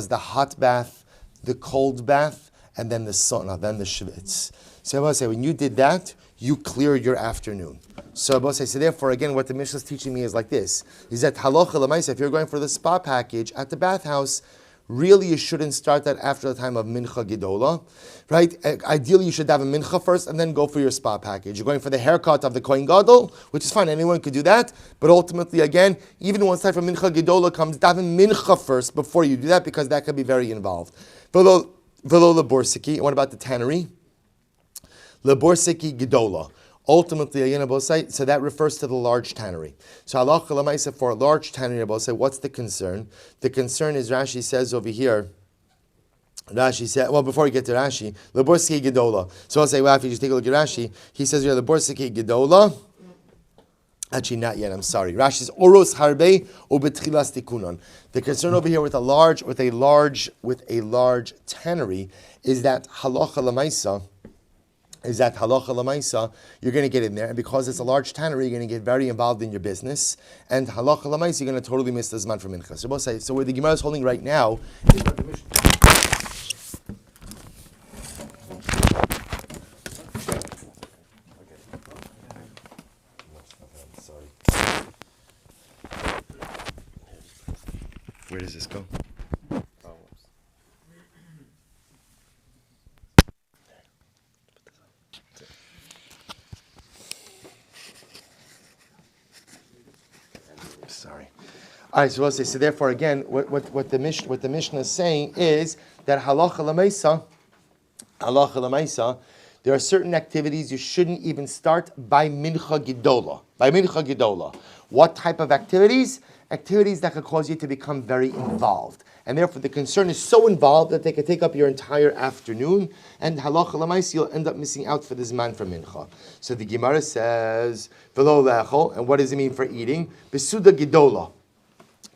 the hot bath, the cold bath, and then the sauna, then the shvitz. So I say, when you did that, you cleared your afternoon. So I say, so therefore, again, what the Mishnah is teaching me is like this: is that halacha l'maisa, if you're going for the spa package at the bathhouse, really you shouldn't start that after the time of mincha gidola, right? Ideally, you should have a mincha first and then go for your spa package. You're going for the haircut of the kohen gadol, which is fine; anyone could do that. But ultimately, again, even once time for mincha gidola comes, daven mincha first before you do that, because that could be very involved. V'lo leborsiki. What about the tannery? Leborsiki gidola. Ultimately, again, so that refers to the large tannery. So halacha l'maisa for a large tannery, what's the concern? The concern is, Rashi says over here, before we get to Rashi, leborsiki gidola. So I'll say, well, if you just take a look at Rashi, he says here, leborsiki gidola. Actually, not yet. I'm sorry. Rashi says oros harbe ubetchilas tikunon. The concern over here with a large tannery is that halacha l'maisa, you're going to get in there, and because it's a large tannery, you're going to get very involved in your business, and halacha l'maisa, you're going to totally miss the zman for mincha. So both say, so where the Gemara is holding right now is what the Mishnah. Where does this go? Sorry. All right, so we'll say, so therefore again, what the Mishnah is saying is that halacha l'maisa, there are certain activities you shouldn't even start by mincha gidola. What type of activities? Activities that could cause you to become very involved. And therefore the concern is so involved that they could take up your entire afternoon, and halacha l'maisa, you'll end up missing out for the zman for mincha. So the Gemara says, v'lo le'echol, and what does it mean for eating? Besuda gidola.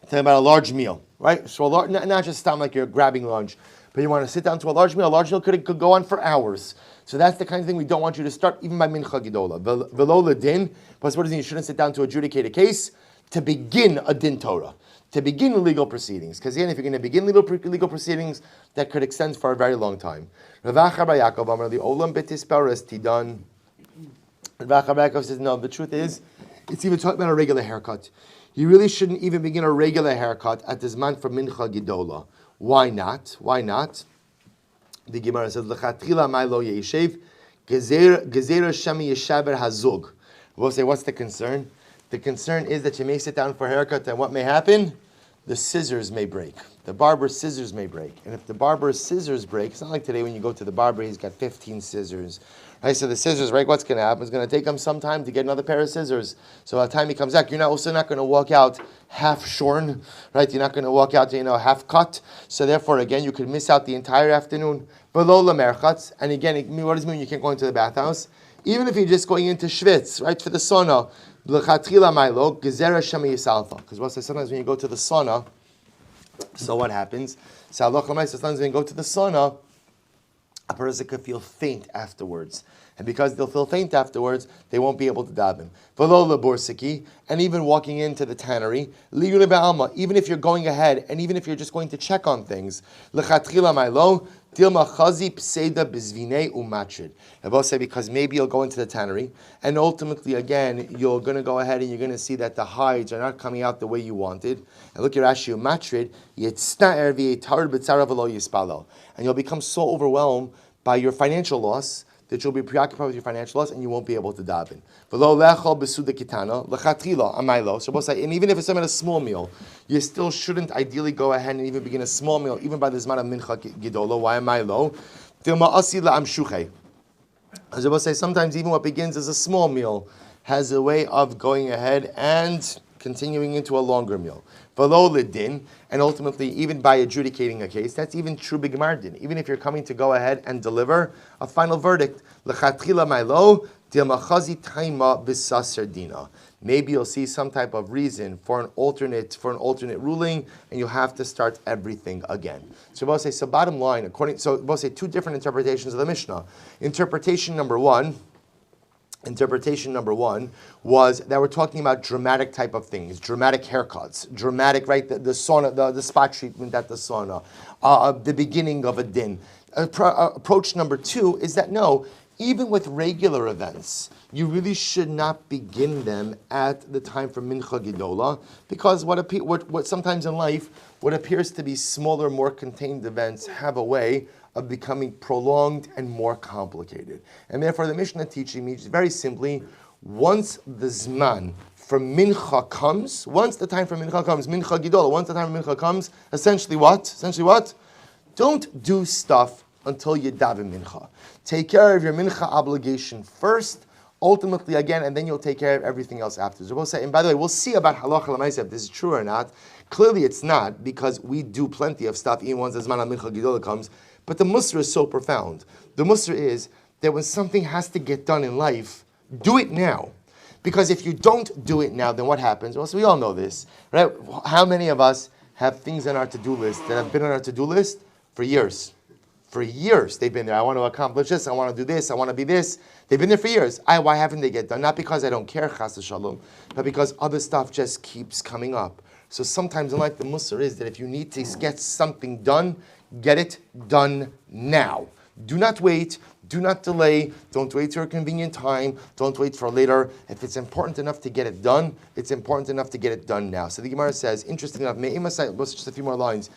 Talking about a large meal, right? So not just sound like you're grabbing lunch, but you want to sit down to a large meal. A large meal could go on for hours. So that's the kind of thing we don't want you to start even by mincha gidola. V'lo ledin, plus what does it mean? You shouldn't sit down to adjudicate a case, to begin a din Torah. to begin legal proceedings. Because again, if you're going to begin legal proceedings, that could extend for a very long time. Rav Acha bar Yaakov Amar li Olam betisperes tidan. Rav Acha bar Yaakov says, no, the truth is, it's even talking about a regular haircut. You really shouldn't even begin a regular haircut at this man for Mincha Gidola. Why not? Why not? The Gemara says, L'chatchila mai lo yeshev, gezerah shemi yeshaber hazug. We'll say, what's the concern? The concern is that you may sit down for a haircut, and what may happen? The scissors may break. The barber's scissors may break. And if the barber's scissors break, it's not like today when you go to the barber, he's got 15 scissors. Right, so the scissors, right, what's going to happen? It's going to take him some time to get another pair of scissors. So by the time he comes back, you're also not going to walk out half shorn, right? You're not going to walk out, half cut. So therefore, again, you could miss out the entire afternoon. Below lamerchatz, and again, what does it mean? You can't go into the bathhouse? Even if you're just going into schwitz, right, for the sauna, because sometimes when you go to the sauna, so what happens? Sometimes when you go to the sauna, a person could feel faint afterwards. And because they'll feel faint afterwards, they won't be able to daven. And even walking into the tannery, even if you're going ahead, and even if you're just going to check on things, because maybe you'll go into the tannery, and ultimately, again, you're going to go ahead and you're going to see that the hides are not coming out the way you wanted. And look at Rashi, and you'll become so overwhelmed by your financial loss that you'll be preoccupied with your financial loss and you won't be able to daven. So and even if it's a small meal, you still shouldn't ideally go ahead and even begin a small meal, even by the Zman of Mincha Gidola. Why am I low? As I will say, sometimes even what begins as a small meal has a way of going ahead and continuing into a longer meal. And ultimately, even by adjudicating a case, that's even true b'gemar din. Even if you're coming to go ahead and deliver a final verdict, maybe you'll see some type of reason for an alternate ruling, and you have to start everything again. So we'll say, so bottom line, we'll say two different interpretations of the Mishnah. Interpretation number one was that we're talking about dramatic type of things, dramatic haircuts, dramatic, right? The sauna, the spot treatment at the sauna, the beginning of a din. Approach number two is that no, even with regular events, you really should not begin them at the time for Mincha Gidola, because what sometimes in life, what appears to be smaller, more contained events have a way of becoming prolonged and more complicated. And therefore the Mishnah teaching me very simply, once the Zman for Mincha comes, once the time for Mincha comes, Mincha Gidola, once the time for Mincha comes, essentially what? Don't do stuff until you daven Mincha. Take care of your Mincha obligation first, ultimately again, and then you'll take care of everything else after. So we'll say, and by the way, we'll see about halacha l'maaseh if this is true or not. Clearly it's not, because we do plenty of stuff even once the Zman of Mincha Gidola comes. But the Musar is so profound. The Musar is that when something has to get done in life, do it now. Because if you don't do it now, then what happens? Well, so we all know this, right? How many of us have things on our to-do list that have been on our to-do list for years? For years they've been there. I want to accomplish this, I want to do this, I want to be this. They've been there for years. Why haven't they get done? Not because I don't care, chas v'shalom, but because other stuff just keeps coming up. So sometimes in life the Musar is that if you need to get something done, get it done now. Do not wait. Do not delay. Don't wait for a convenient time. Don't wait for later. If it's important enough to get it done, it's important enough to get it done now. So the Gemara says, interesting enough, just a few more lines.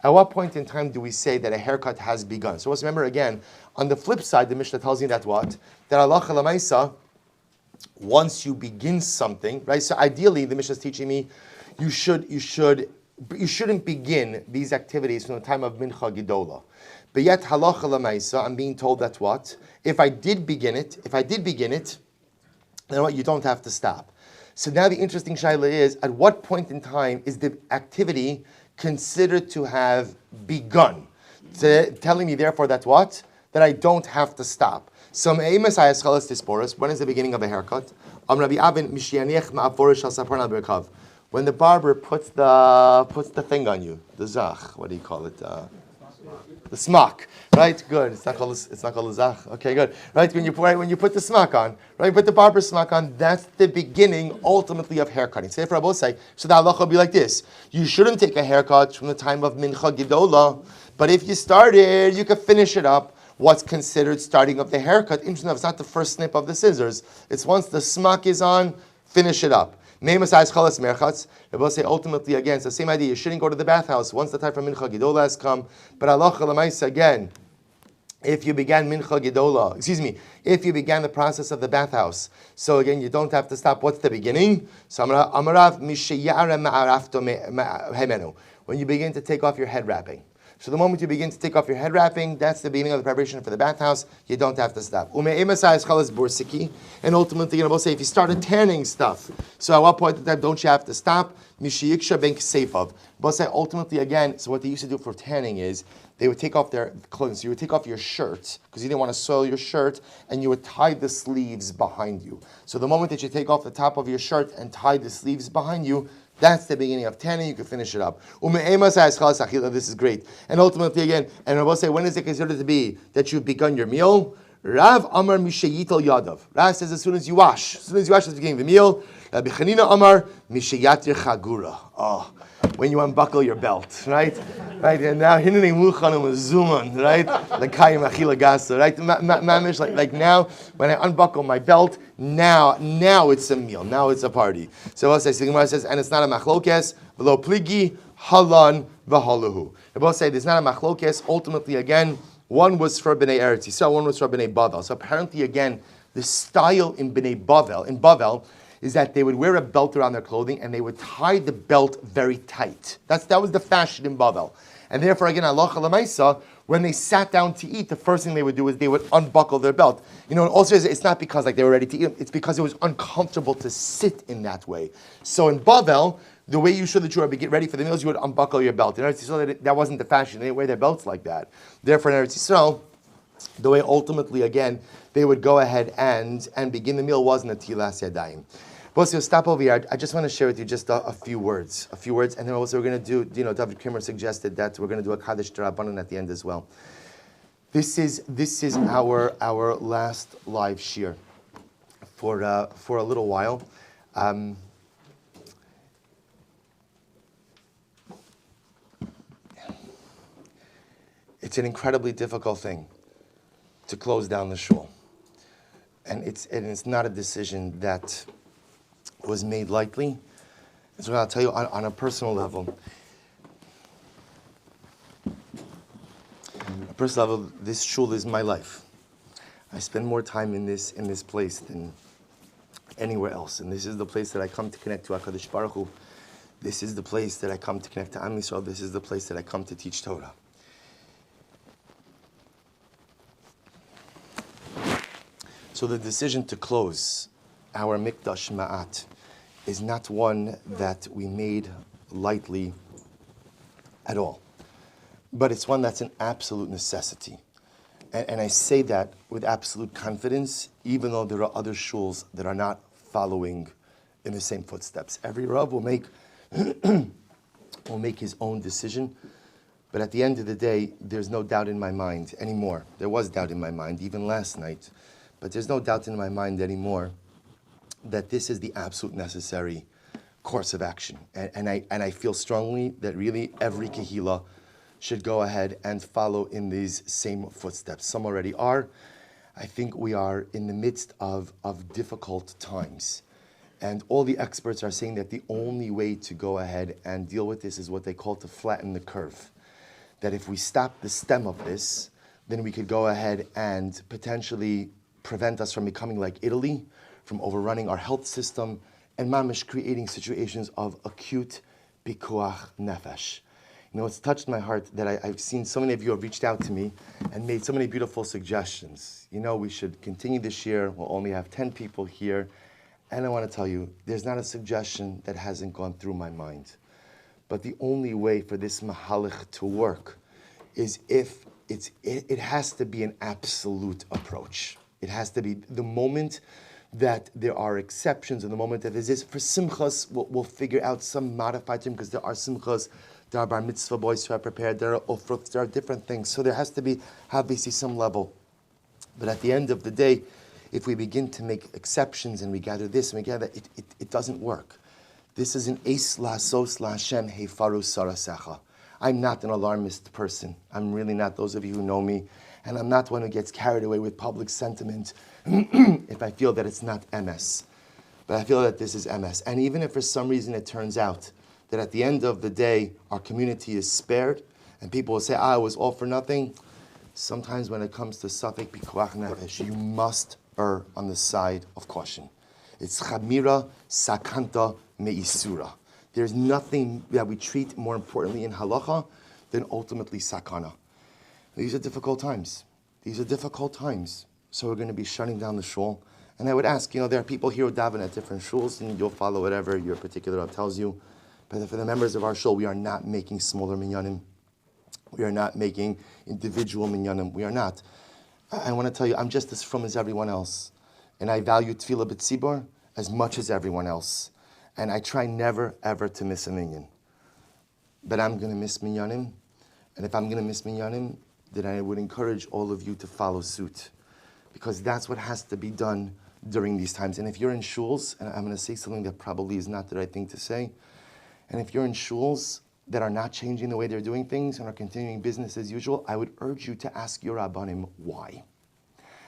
At what point in time do we say that a haircut has begun? So let's remember again, on the flip side, the Mishnah tells you that what? That halacha l'maisa, once you begin something, right? So ideally, the Mishnah is teaching me, you shouldn't begin these activities from the time of Mincha Gidola. But yet, halacha l'maisa, I'm being told that what? If I did begin it, then what? You don't have to stop. So now the interesting shaila is, at what point in time is the activity considered to have begun? So telling me therefore that what? That I don't have to stop. So when is the beginning of a haircut? When the barber puts the thing on you, the zach, what do you call it? the smock, right? Good. It's not called a zach. Okay, good. Right? When you put the smock on, right? Put the barber smock on. That's the beginning, ultimately, of haircutting. Say for Rabosai, so the halacha will be like this: you shouldn't take a haircut from the time of Mincha Gedola, but if you started, you could finish it up. What's considered starting of the haircut? Interesting enough, it's not the first snip of the scissors. It's once the smock is on, finish it up. Name aside chalas merchatz. They both say ultimately again, it's the same idea. You shouldn't go to the bathhouse once the time for mincha gedola has come. But halacha l'maisa again, if you began mincha gedola, if you began the process of the bathhouse, so again you don't have to stop. What's the beginning? So amarav mishiyara ma'arafto hemenu. When you begin to take off your head wrapping. So the moment you begin to take off your head wrapping, that's the beginning of the preparation for the bathhouse. You don't have to stop. And ultimately, you're going to say, if you started tanning stuff, so at what point in time don't you have to stop? But say ultimately again, so what they used to do for tanning is they would take off their clothing. So you would take off your shirt because you didn't want to soil your shirt, and you would tie the sleeves behind you. So the moment that you take off the top of your shirt and tie the sleeves behind you, that's the beginning of tanning. You can finish it up. This is great. And ultimately again, and I will say, when is it considered to be that you've begun your meal? Rav Amar Mishayital Yadav. Rav says as soon as you wash at the beginning of the meal. Rabbi Chanina Amar Mishayatir Chagura. Oh, when you unbuckle your belt, right? Right, and now Hinani Muchanim was Zuman, right? Like Kayim Achila Gasa, right? Mamish, like now, when I unbuckle my belt, now it's a meal, now it's a party. So what says the Gemara says, and it's not a machlokes, v'lo pligi halan v'haluhu. They both say there's not a machlokes. Ultimately, again, one was for Bnei Eretz Yisrael, one was for Bnei Bavel. So apparently, again, the style in Bavel is that they would wear a belt around their clothing and they would tie the belt very tight. That was the fashion in Bavel. And therefore, again, halacha l'maisa, when they sat down to eat, the first thing they would do is they would unbuckle their belt. You know, and also it's not because like they were ready to eat, it's because it was uncomfortable to sit in that way. So in Bavel, the way you showed that you were get ready for the meals, you would unbuckle your belt. In Eretz Yisrael, that wasn't the fashion. They didn't wear their belts like that. Therefore, in Eretz Yisrael, the way ultimately, again, they would go ahead and begin the meal wasn't a tilas yadayim. But we'll stop over here. I just want to share with you just a few words, and then also we're going to do. David Kimmer suggested that we're going to do a Kaddish D'Rabbanan at the end as well. This is our last live shir for a little while. It's an incredibly difficult thing to close down the shul, and it's not a decision that was made lightly. So I'll tell you on a personal level. This shul is my life. I spend more time in this place than anywhere else, and this is the place that I come to connect to HaKadosh Baruch Hu. This is the place that I come to connect to Am Yisrael. This is the place that I come to teach Torah. So the decision to close our Mikdash Ma'at is not one that we made lightly at all. But it's one that's an absolute necessity. And I say that with absolute confidence, even though there are other shuls that are not following in the same footsteps. Every Rav will make his own decision, but at the end of the day, there's no doubt in my mind anymore. There was doubt in my mind, even last night, but there's no doubt in my mind anymore that this is the absolute necessary course of action. And I feel strongly that really every kehillah should go ahead and follow in these same footsteps. Some already are. I think we are in the midst of difficult times. And all the experts are saying that the only way to go ahead and deal with this is what they call to flatten the curve. That if we stop the stem of this, then we could go ahead and potentially prevent us from becoming like Italy, from overrunning our health system, and mamish creating situations of acute pikuach nefesh. You know, it's touched my heart that I've seen so many of you have reached out to me and made so many beautiful suggestions. You know, we should continue this year. We'll only have 10 people here. And I want to tell you, there's not a suggestion that hasn't gone through my mind. But the only way for this mahalich to work is if it has to be an absolute approach. It has to be the moment that there are exceptions, and the moment that there is for simchas, we'll figure out some modified term, because there are simchas There are bar mitzvah boys who are prepared. There are ofruts. There are different things. So there has to be obviously some level. But at the end of the day, if we begin to make exceptions and we gather this and we gather, it doesn't work. This is an Eis Lasos LaHashem Heifaru Sarasecha. I'm not an alarmist person. I'm really not, those of you who know me. And I'm not one who gets carried away with public sentiment if I feel that it's not MS. But I feel that this is MS. And even if for some reason it turns out that at the end of the day, our community is spared, and people will say, it was all for nothing, sometimes when it comes to Safek Pikuach Nefesh, you must err on the side of caution. It's Chamira Sakanta Me'isura. There's nothing that we treat more importantly in halacha than ultimately sakana. These are difficult times. These are difficult times. So we're going to be shutting down the shul. And I would ask, there are people here who daven at different shuls, and you'll follow whatever your particular Rav tells you. But for the members of our shul, we are not making smaller minyanim. We are not making individual minyanim. We are not. I want to tell you, I'm just as frum as everyone else. And I value tefillah b'tzibor as much as everyone else. And I try never, ever to miss a minyan. But I'm going to miss minyanim. And if I'm going to miss minyanim, then I would encourage all of you to follow suit. Because that's what has to be done during these times. And if you're in shuls, and I'm going to say something that probably is not the right thing to say, and if you're in shuls that are not changing the way they're doing things and are continuing business as usual, I would urge you to ask your rabbanim why.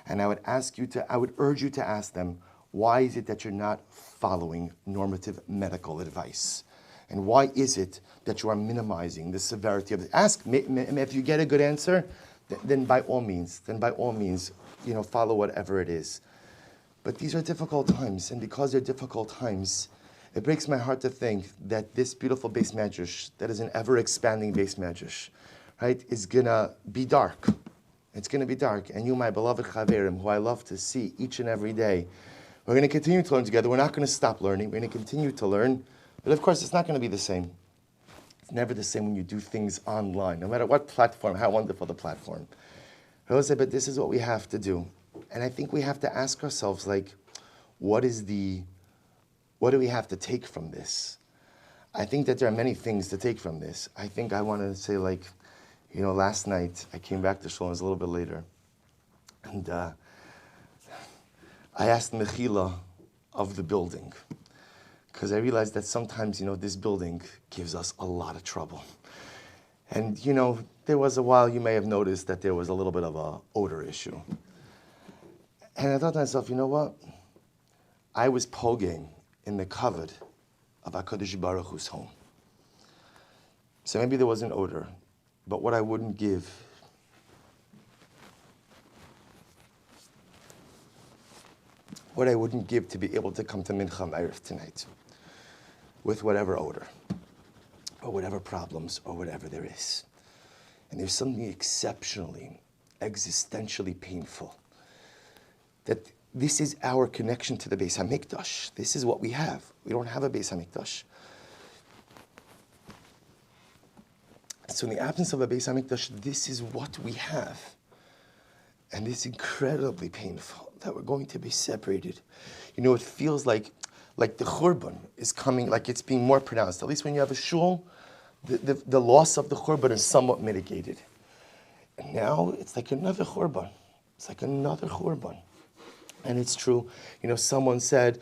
And I would urge you to ask them, why is it that you're not following normative medical advice? And why is it that you are minimizing the severity of it? Ask, if you get a good answer, then by all means, follow whatever it is. But these are difficult times, and because they're difficult times, it breaks my heart to think that this beautiful Beis Medrash, that is an ever-expanding Beis Medrash, right, is gonna be dark. It's gonna be dark. And you, my beloved Chaverim, who I love to see each and every day, we're going to continue to learn together. We're not going to stop learning. We're going to continue to learn. But of course, it's not going to be the same. It's never the same when you do things online, no matter what platform, how wonderful the platform. I will say, but this is what we have to do. And I think we have to ask ourselves, what do we have to take from this? I think that there are many things to take from this. I think I want to say, last night, I came back to shul, it was a little bit later. And I asked Mechila of the building, because I realized that sometimes, this building gives us a lot of trouble. And, there was a while you may have noticed that there was a little bit of an odor issue. And I thought to myself, you know what? I was poging in the kavod of HaKadosh Baruch Hu's home. So maybe there was an odor, but what I wouldn't give to be able to come to Mincha Ma'ariv tonight with whatever odor, or whatever problems, or whatever there is. And there's something exceptionally, existentially painful, that this is our connection to the Beis HaMikdash. This is what we have. We don't have a Beis HaMikdash. So in the absence of a Beis HaMikdash, this is what we have. And it's incredibly painful that we're going to be separated. It feels like the Churban is coming, like it's being more pronounced. At least when you have a shul, the loss of the Churban is somewhat mitigated. And now it's like another Churban. It's like another Churban. And it's true. Someone said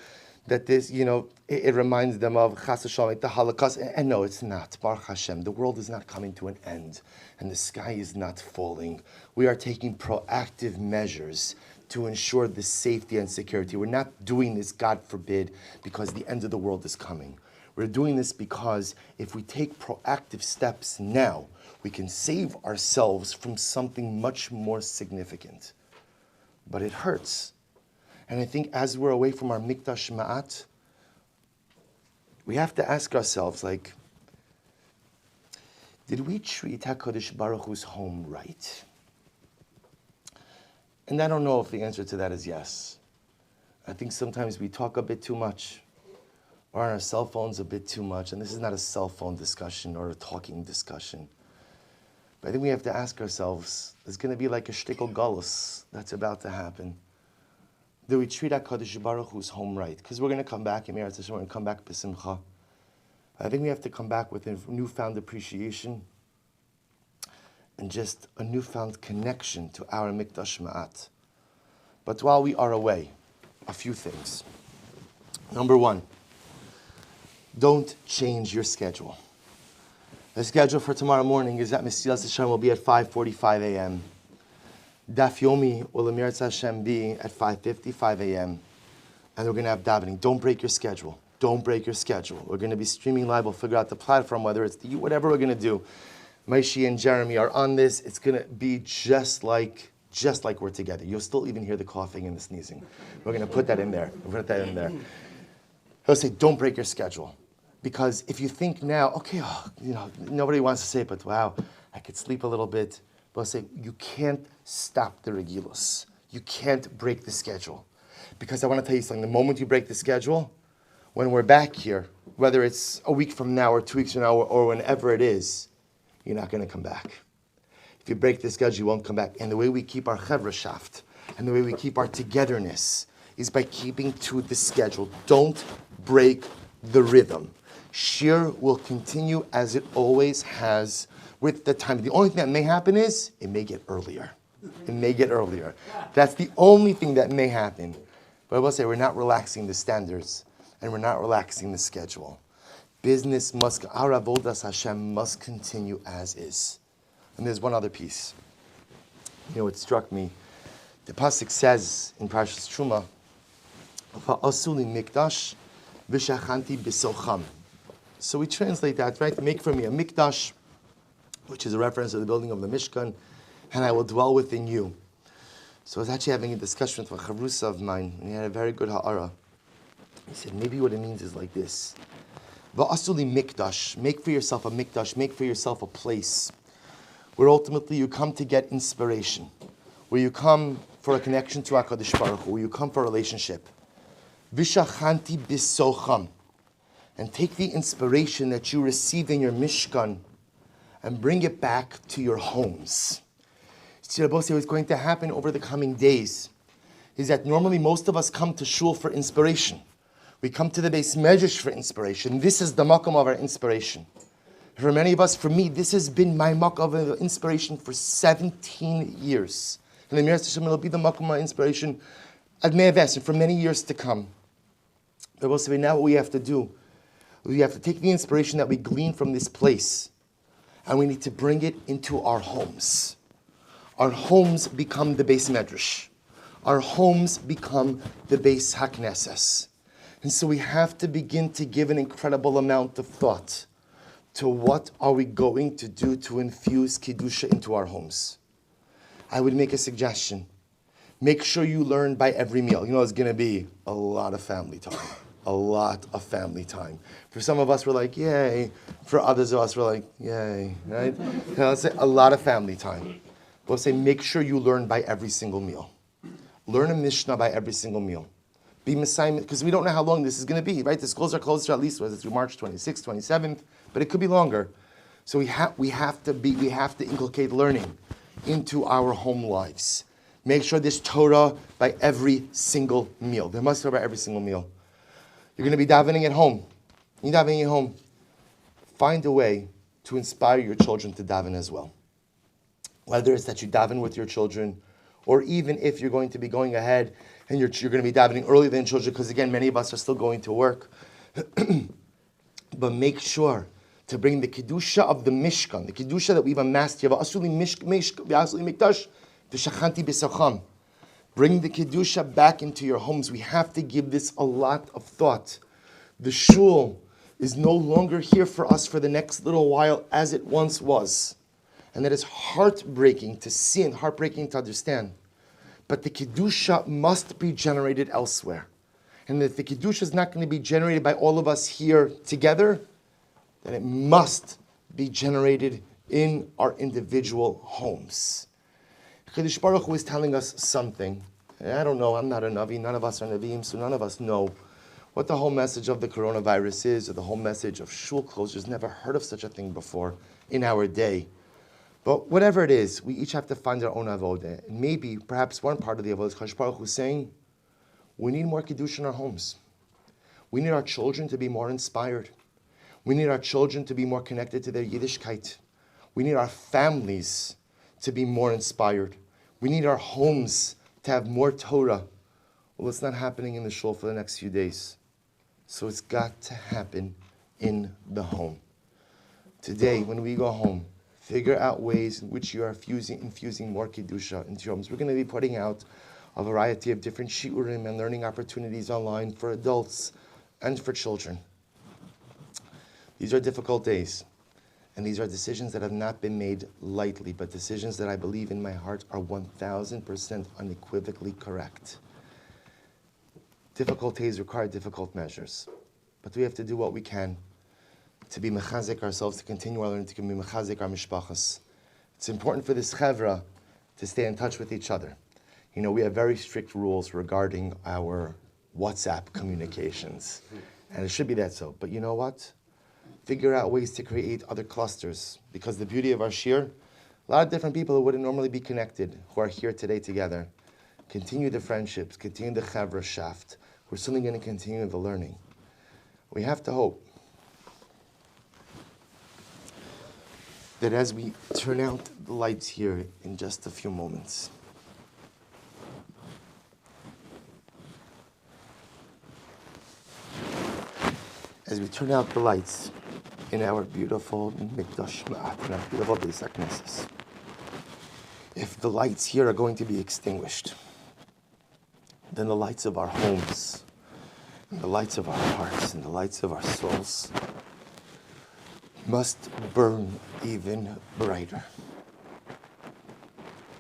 that this, it reminds them of Chas v'Shalom, the Holocaust. And no, it's not. Baruch Hashem. The world is not coming to an end. And the sky is not falling. We are taking proactive measures to ensure the safety and security. We're not doing this, God forbid, because the end of the world is coming. We're doing this because if we take proactive steps now, we can save ourselves from something much more significant. But it hurts. And I think as we're away from our Mikdash Ma'at, we have to ask ourselves, did we treat HaKadosh Baruch Hu's home right? And I don't know if the answer to that is yes. I think sometimes we talk a bit too much, or on our cell phones a bit too much, and this is not a cell phone discussion or a talking discussion. But I think we have to ask ourselves, there's going to be like a shtickle gullus that's about to happen. Do we treat HaKadosh Baruch Hu's home right? Because we're going to come back, we're going to come back b'simcha. I think we have to come back with a newfound appreciation and just a newfound connection to our Mikdash Ma'at. But while we are away, a few things. Number one, don't change your schedule. The schedule for tomorrow morning is that Mesilas Hashem will be at 5:45 a.m. Daf Yomi will Emirat Hashem be at 5:55 a.m. And we're going to have davening. Don't break your schedule. Don't break your schedule. We're going to be streaming live. We'll figure out the platform, whether it's whatever we're going to do. Maishi and Jeremy are on this. It's going to be just like we're together. You'll still even hear the coughing and the sneezing. We're going to put that in there. He'll say, don't break your schedule. Because if you think now, okay, nobody wants to say it, but wow, I could sleep a little bit. But I'll say, you can't stop the regilus. You can't break the schedule. Because I want to tell you something. The moment you break the schedule, when we're back here, whether it's a week from now or 2 weeks from now or whenever it is, you're not going to come back. If you break the schedule, you won't come back. And the way we keep our chevrashaft and the way we keep our togetherness is by keeping to the schedule. Don't break the rhythm. Shir will continue as it always has with the time. The only thing that may happen is it may get earlier. It may get earlier. That's the only thing that may happen. But I will say we're not relaxing the standards and we're not relaxing the schedule. Business must, our avodas Hashem must continue as is. And there's one other piece. It struck me. The pasuk says in Parshas Truma, "Va'asuli mikdash v'shachanti b'socham." So we translate that, right? Make for me a mikdash, which is a reference to the building of the Mishkan, and I will dwell within you. So I was actually having a discussion with a chavrusa of mine, and he had a very good ha'ara. He said, maybe what it means is like this. Va'asuli mikdash, make for yourself a mikdash, make for yourself a place where ultimately you come to get inspiration, where you come for a connection to HaKadosh Baruch Hu, where you come for a relationship. V'shachanti b'socham. And take the inspiration that you receive in your Mishkan and bring it back to your homes. See, what's going to happen over the coming days is that normally most of us come to shul for inspiration. We come to the Beis Medrash for inspiration. This is the makom of our inspiration. For many of us, for me, this has been my makom of inspiration for 17 years. And the Emirat Hashem will be the makom of my inspiration at Me'aves and for many years to come. But now what we have to do, we have to take the inspiration that we glean from this place and we need to bring it into our homes. Our homes become the Beis Medrash. Our homes become the Beis HaKnesses. And so we have to begin to give an incredible amount of thought to what are we going to do to infuse Kedusha into our homes. I would make a suggestion. Make sure you learn by every meal. It's going to be a lot of family time. A lot of family time. For some of us, we're like, yay. For others of us, we're like, yay. Right? Let's say a lot of family time. We'll say, make sure you learn by every single meal. Learn a Mishnah by every single meal. Be Messiah, because we don't know how long this is going to be, right? The schools are closed at least through March 26th, 27th, but it could be longer. So we have to inculcate learning into our home lives. Make sure there's Torah by every single meal. There must be Torah by every single meal. You're going to be davening at home. You're davening at home. Find a way to inspire your children to daven as well. Whether it's that you daven with your children, or even if you're going to be going ahead and you're going to be davening earlier than children, because again, many of us are still going to work. But make sure to bring the Kedusha of the Mishkan, the Kedusha that we've amassed. Bring the Kedusha back into your homes. We have to give this a lot of thought. The shul is no longer here for us for the next little while as it once was. And that is heartbreaking to see and heartbreaking to understand. But the Kedusha must be generated elsewhere. And if the Kedusha is not going to be generated by all of us here together, then it must be generated in our individual homes. Kadosh Baruch Hu is telling us something. And I don't know, I'm not a Navi, none of us are Naviim, so none of us know what the whole message of the coronavirus is, or the whole message of shul closures. Never heard of such a thing before in our day. But whatever it is, we each have to find our own avodah. And maybe, perhaps one part of the avodah is Kadosh Baruch Hu saying, we need more Kedusha in our homes. We need our children to be more inspired. We need our children to be more connected to their Yiddishkeit. We need our families to be more inspired. We need our homes to have more Torah. Well, it's not happening in the shul for the next few days. So it's got to happen in the home. Today, when we go home, figure out ways in which you are infusing more Kedusha into your homes. We're going to be putting out a variety of different shiurim and learning opportunities online for adults and for children. These are difficult days, and these are decisions that have not been made lightly, but decisions that I believe in my heart are 1,000% unequivocally correct. Difficult days require difficult measures, but we have to do what we can to be mechazik ourselves, to continue our learning, to be mechazik our mishpachas. It's important for this chevra to stay in touch with each other. You know, we have very strict rules regarding our WhatsApp communications, and it should be that so. But you know what? Figure out ways to create other clusters, because the beauty of our shir, a lot of different people who wouldn't normally be connected, who are here today together. Continue the friendships, continue the chevra shaft. We're certainly going to continue the learning. We have to hope that as we turn out the lights here in just a few moments, as we turn out the lights in our beautiful mikdash ma'at, in our beautiful Beis HaKnesses, if the lights here are going to be extinguished, then the lights of our homes, and the lights of our hearts, and the lights of our souls must burn even brighter.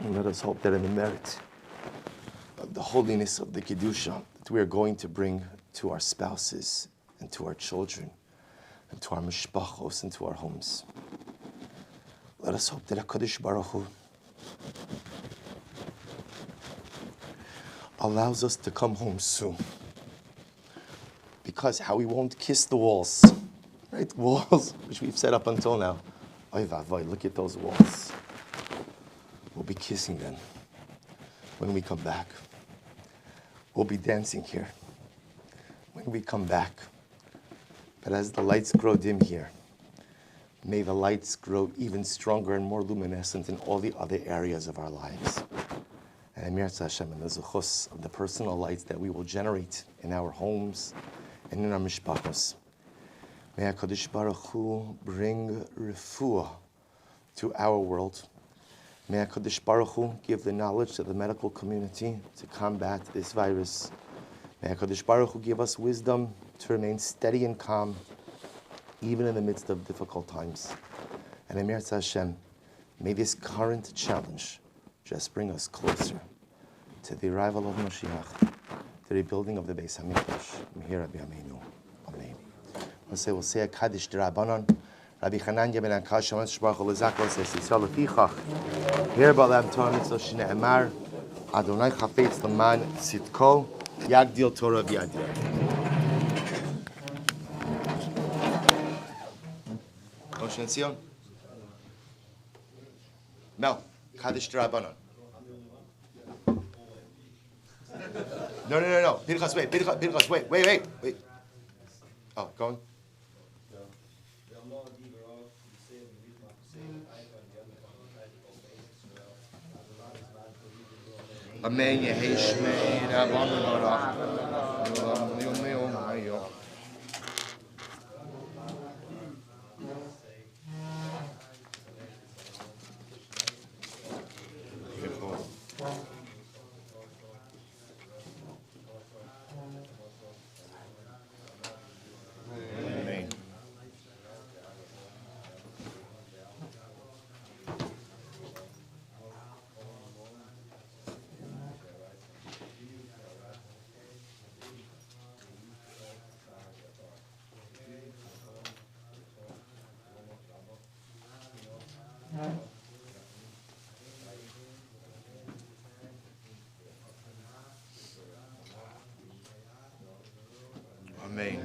And let us hope that in the merit of the holiness of the Kedusha that we are going to bring to our spouses and to our children and to our mishpachos and to our homes, let us hope that HaKadosh Baruch Hu allows us to come home soon. Because how we won't kiss the walls, right? Walls which we've set up until now. Oy vavoy, look at those walls. We'll be kissing them when we come back. We'll be dancing here when we come back. But as the lights grow dim here, may the lights grow even stronger and more luminescent in all the other areas of our lives. And Amir Hashem, and the zuchus of the personal lights that we will generate in our homes and in our mishpachos. May HaKadosh Baruch Hu bring refuah to our world. May HaKadosh Baruch Hu give the knowledge to the medical community to combat this virus. May HaKadosh Baruch Hu give us wisdom to remain steady and calm, even in the midst of difficult times. And Amir Hashem, may this current challenge just bring us closer to the arrival of Mashiach, to the rebuilding of the Beis HaMikdash. Mehira b'yameinu. Amen. We'll say a Kaddish D'Rabbanan. Rabbi Chananya ben Akash Shaman Shbarach Olazakol says, Yisrael Lefichach, Here Ba'lam Torah Mitzvah Shne'emar, Adonai Chafetz L'man Tzidko, Yagdil Torah V'Yadir. Moshe Zion. Mel, Kaddish D'Rabbanan. No. Pinchas, wait. Pinchas, wait. Oh, going. Amen. Yehi Shmei Rabbanu Barach. Amen.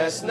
Yes,